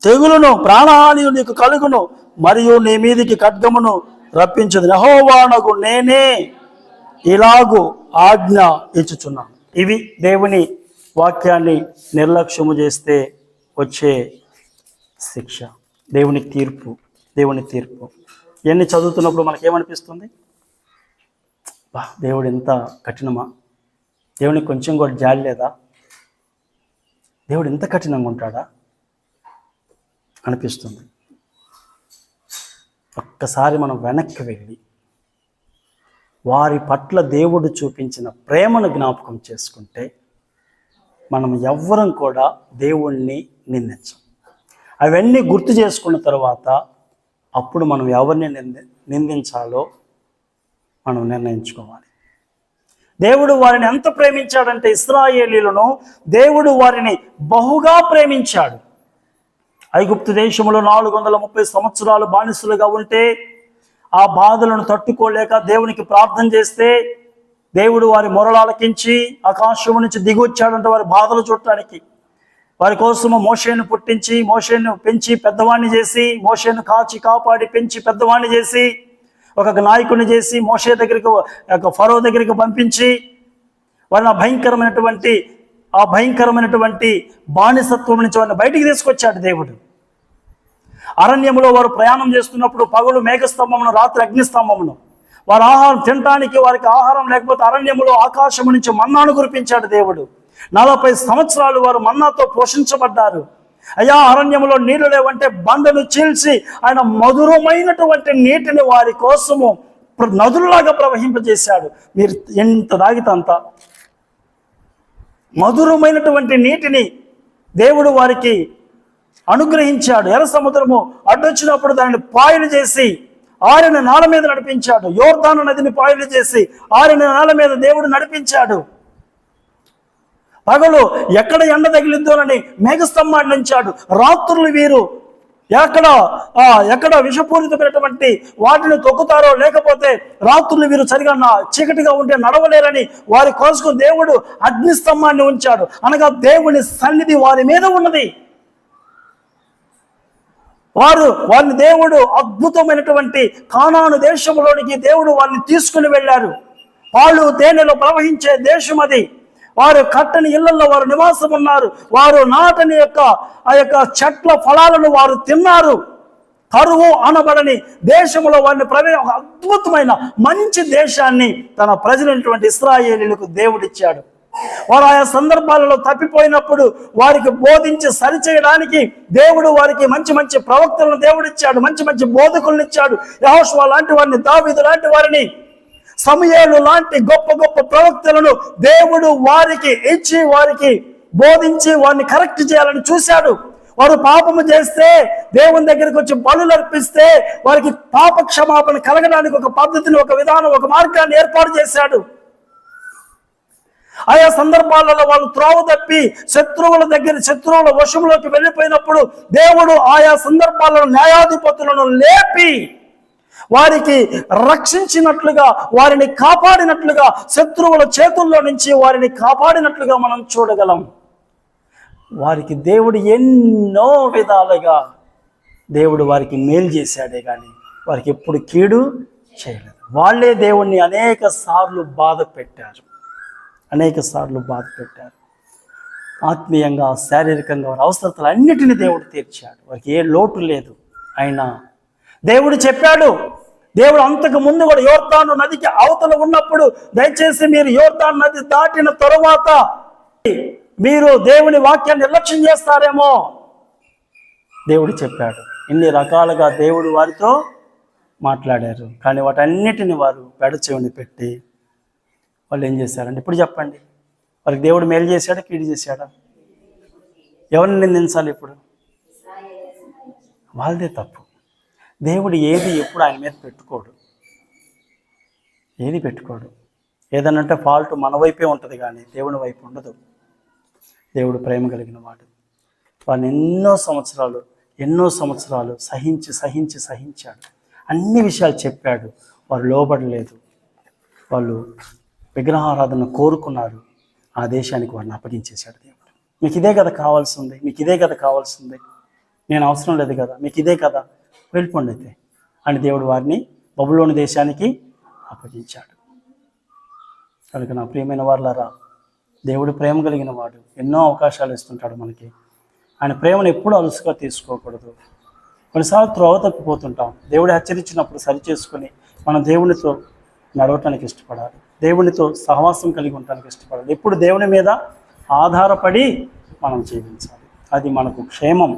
తెగులును, ప్రాణహానియు నీకు కలుగును, మరియు నీ మీదికి ఖడ్గమును రప్పించదు. యెహోవానగు నేనే ఇలాగు ఆజ్ఞ ఇచ్చుచున్నాను. ఇవి దేవుని వాక్యాన్ని నిర్లక్ష్యము చేస్తే వచ్చే శిక్ష, దేవుని తీర్పు. దేవుని తీర్పు ఇవన్నీ చదువుతున్నప్పుడు మనకేమనిపిస్తుంది? దేవుడు ఎంత కఠినమా, దేవునికి కొంచెం కూడా జాలి లేదా, దేవుడు ఎంత కఠినంగా ఉంటాడా అనిపిస్తుంది. ఒక్కసారి మనం వెనక్కి వెళ్ళి వారి పట్ల దేవుడు చూపించిన ప్రేమను జ్ఞాపకం చేసుకుంటే మనం ఎవ్వరం కూడా దేవుణ్ణి నిందించం. అవన్నీ గుర్తు చేసుకున్న తర్వాత అప్పుడు మనం ఎవరిని నిందించాలో మనం నిర్ణయించుకోవాలి. దేవుడు వారిని ఎంత ప్రేమించాడంటే, ఇశ్రాయేలీయులను దేవుడు వారిని బహుగా ప్రేమించాడు. ఐగుప్తు దేశంలో 430 సంవత్సరాలు బానిసలుగా ఉంటే ఆ బాధలను తట్టుకోలేక దేవునికి ప్రార్థన చేస్తే దేవుడు వారి మొరలు ఆలకించి ఆకాశం నుంచి దిగి వచ్చాడంటే వారి బాధలు చూడటానికి. వారి కోసము మోషేను పుట్టించి, మోషేను పెంచి పెద్దవాణ్ణి చేసి, మోషేను కాచి కాపాడి పెంచి పెద్దవాణ్ణి చేసి, ఒక నాయకుని చేసి మోషే దగ్గరికి, ఫరో దగ్గరికి పంపించి వారిని ఆ భయంకరమైనటువంటి బానిసత్వం నుంచి వారిని బయటికి తీసుకొచ్చాడు దేవుడు. అరణ్యంలో వారు ప్రయాణం చేస్తున్నప్పుడు పగలు మేఘస్తంభమును, రాత్రి అగ్నిస్తంభమును, వారు ఆహారం తినడానికి వారికి ఆహారం లేకపోతే అరణ్యంలో ఆకాశం నుంచి మన్నాను కురిపించాడు దేవుడు. 40 సంవత్సరాలు వారు మన్నాతో పోషించబడ్డారు. అయ్యా, అరణ్యంలో నీళ్లు లేవంటే బండను చీల్చి ఆయన మధురమైనటువంటి నీటిని వారి కోసము నదుల్లాగా ప్రవహింపజేశాడు. మీరు ఎంత తాగితే అంత మధురమైనటువంటి నీటిని దేవుడు వారికి అనుగ్రహించాడు. ఎర్ర సముద్రము అడ్డొచ్చినప్పుడు దానిని పాయలు చేసి ఆరిన నేల మీద నడిపించాడు. యోర్దాను నదిని పాయలు చేసి ఆరిన నేల మీద దేవుడు నడిపించాడు. పగలు ఎక్కడ ఎండ తగిలిద్దోనని మేఘస్తంభాన్ని ఉంచాడు. రాత్రులు వీరు ఎక్కడ విషపూరితమైనటువంటి వాటిని తొక్కుతారో, లేకపోతే రాత్రులు వీరు సరిగా చీకటిగా ఉంటే నడవలేరని వారి కోసం దేవుడు అగ్నిస్తంభాన్ని ఉంచాడు. అనగా దేవుని సన్నిధి వారి మీద ఉన్నది. వారిని దేవుడు అద్భుతమైనటువంటి కానాను దేశంలోనికి దేవుడు వారిని తీసుకుని వెళ్ళారు. పాలు తేనెలో ప్రవహించే దేశం అది. వారు కట్టని ఇళ్లలో వారు నివాసం ఉన్నారు. వారు నాటని ఆ యొక్క చెట్ల ఫలాలను వారు తిన్నారు. కరువు అనబడని దేశంలో వారిని ఒక అద్భుతమైన మంచి దేశాన్ని తన ప్రజలైనటువంటి ఇశ్రాయేలీయులకు దేవుడిచ్చాడు. వారు ఆయా సందర్భాలలో తప్పిపోయినప్పుడు వారికి బోధించి సరిచేయడానికి దేవుడు వారికి మంచి మంచి ప్రవక్తలను దేవుడిచ్చాడు, మంచి మంచి బోధకులను ఇచ్చాడు. యెహోషువ లాంటి వారిని, దావీదు లాంటి వారిని, సమూయేలు లాంటి గొప్ప గొప్ప ప్రవక్తలను దేవుడు వారికి ఇచ్చి వారికి బోధించి వారిని కరెక్ట్ చేయాలని చూశాడు. వారు పాపము చేస్తే దేవుని దగ్గరికి వచ్చి బలులు అర్పిస్తే వారికి పాప క్షమాపణ కలగడానికి ఒక పద్ధతిని, ఒక విధానం, ఒక మార్గాన్ని ఏర్పాటు చేశాడు. ఆయా సందర్భాలలో వాళ్ళు త్రోవ తప్పి శత్రువుల వశంలోకి వెళ్ళిపోయినప్పుడు దేవుడు ఆయా సందర్భాలలో న్యాయాధిపతులను లేపి వారికి రక్షించినట్లుగా, వారిని కాపాడినట్లుగా, శత్రువుల చేతుల్లో నుంచి వారిని కాపాడినట్లుగా మనం చూడగలం. వారికి దేవుడు ఎన్నో విధాలుగా దేవుడు వారికి మేలు చేశాడే కానీ వారికి ఎప్పుడు కీడు చేయలేదు. వాళ్ళే దేవుణ్ణి అనేక సార్లు బాధ పెట్టారు. ఆత్మీయంగా, శారీరకంగా వారి అవసరతలు అన్నిటినీ దేవుడు తీర్చాడు. వారికి ఏ లోటు లేదు. అయినా దేవుడు చెప్పాడు, దేవుడు అంతకు ముందు కూడా యోర్దాను నదికి అవతల ఉన్నప్పుడు, దయచేసి మీరు యోర్దాను నది దాటిన తరువాత మీరు దేవుని వాక్యాన్ని నిర్లక్ష్యం చేస్తారేమో దేవుడు చెప్పాడు. ఇన్ని రకాలుగా దేవుడు వారితో మాట్లాడారు. కానీ వాటన్నిటిని వారు పెడచెవిని పెట్టి వాళ్ళు ఏం చేశారండి? ఇప్పుడు చెప్పండి, వారికి దేవుడు మేలు చేశాడా, కీడు చేశాడా? ఎవరిని నిందించాలి? ఇప్పుడు వాళ్ళదే తప్పు. దేవుడు ఏది ఎప్పుడు ఆయన మీద పెట్టుకోడు. ఏదనంటే ఫాల్ట్ మన వైపే ఉంటుంది కానీ దేవుని వైపు ఉండదు. దేవుడు ప్రేమ కలిగిన వాడు. వారిని ఎన్నో సంవత్సరాలు సహించాడు. అన్ని విషయాలు చెప్పాడు. వారు లోబడలేదు. వాళ్ళు విగ్రహారాధన కోరుకున్నారు. ఆ దేశానికి వారిని అప్పగించేశాడు దేవుడు. మీకు ఇదే కదా కావాల్సింది, నేను అవసరం లేదు కదా, మీకు ఇదే కదా, వెళ్ళిపోండి అయితే అని దేవుడు వారిని బబులోను దేశానికి అప్పగించాడు. కనుక నా ప్రియమైన వారులారా, దేవుడు ప్రేమ కలిగిన వాడు. ఎన్నో అవకాశాలు ఇస్తుంటాడు మనకి. ఆయన ప్రేమను ఎప్పుడూ అలుసుగా తీసుకోకూడదు. కొన్నిసార్లు త్రోవ తప్పిపోతుంటాం. దేవుడు హెచ్చరించినప్పుడు సరిచేసుకొని మనం దేవునితో నడవటానికి ఇష్టపడాలి. దేవునితో సహవాసం కలిగి ఉండటానికి ఇష్టపడాలి. ఎప్పుడు దేవుని మీద ఆధారపడి మనం జీవించాలి. అది మనకు క్షేమం.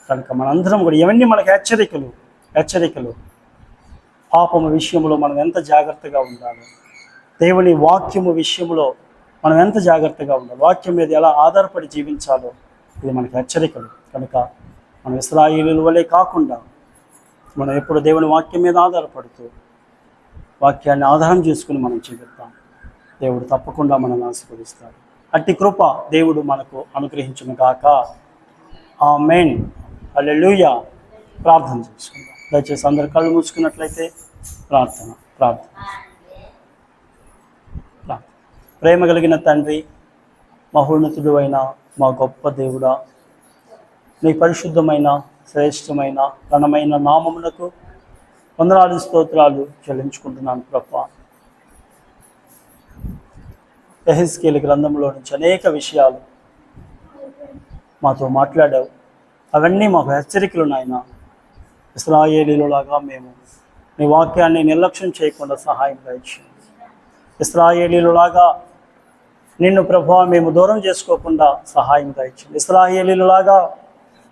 కనుక మనందరం కూడా ఇవన్నీ మనకు హెచ్చరికలు. పాపము విషయంలో మనం ఎంత జాగ్రత్తగా ఉండాలో, దేవుని వాక్యము విషయంలో మనం ఎంత జాగ్రత్తగా ఉండాలి, వాక్యం మీద ఎలా ఆధారపడి జీవించాలో ఇది మనకి హెచ్చరికలు. కనుక మనం ఇశ్రాయేలీయుల వలె కాకుండా మనం ఎప్పుడు దేవుని వాక్యం మీద ఆధారపడుతూ వాక్యాన్ని ఆధారం చేసుకుని మనం జీవిస్తాం. దేవుడు తప్పకుండా మనల్ని ఆశీర్వదిస్తాడు. అట్టి కృప దేవుడు మనకు అనుగ్రహించును గాక. ఆమేన్. హల్లెలూయా. ప్రార్థన చేసుకుందాం. దయచేసి అందరు కళ్ళు మూసుకున్నట్లయితే ప్రార్థన. ప్రేమ కలిగిన తండ్రి, మహోన్నతుడు అయిన మా గొప్ప దేవుడా, నీ పరిశుద్ధమైన, శ్రేష్టమైన, ఘనమైన నామమునకు వందనాలు, స్తోత్రాలు చెల్లించుకుంటున్నాను ప్రభువా. యెహెజ్కేలు గ్రంథంలో నుంచి అనేక విషయాలు మాతో మాట్లాడావు. అవన్నీ మాకు హెచ్చరికలు నాయన. ఇశ్రాయేలీయులలాగా మేము నీ వాక్యాన్ని నిర్లక్ష్యం చేయకుండా సహాయం దయచేయండి. ఇశ్రాయేలీయులలాగా నిన్ను ప్రభువా మేము దూరం చేసుకోకుండా సహాయం దయచేయండి. ఇశ్రాయేలీయులలాగా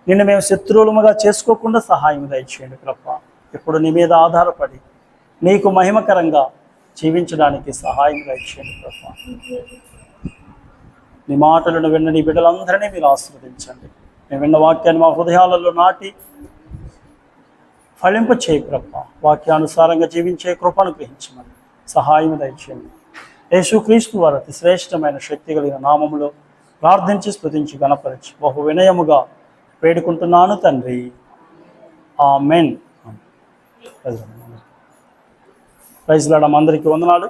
నిన్ను మేము శత్రువులుగా చేసుకోకుండా సహాయం దయచేయండి ప్రభువా. ఇప్పుడు నీ మీద ఆధారపడి నీకు మహిమకరంగా జీవించడానికి సహాయం దయచేయండి ప్రభువా. నీ మాటలను విన్న నీ బిడ్డలందరినీ మీరు ఆశీర్వదించండి. మేము విన్న వాక్యాన్ని మా హృదయాలలో నాటి ఫలింప చేయి ప్రభువా. వాక్యానుసారంగా జీవించే కృపను గ్రహించమని సహాయం దయచేయండి. యేసుక్రీస్తు వారి అతి శ్రేష్టమైన శక్తి కలిగిన నామములో ప్రార్థించి స్తుతించి గణపరిచి బహు వినయముగా వేడుకుంటున్నాను తండ్రి. ఆమేన్. Praise Lord. అందరికీ వందనాలు.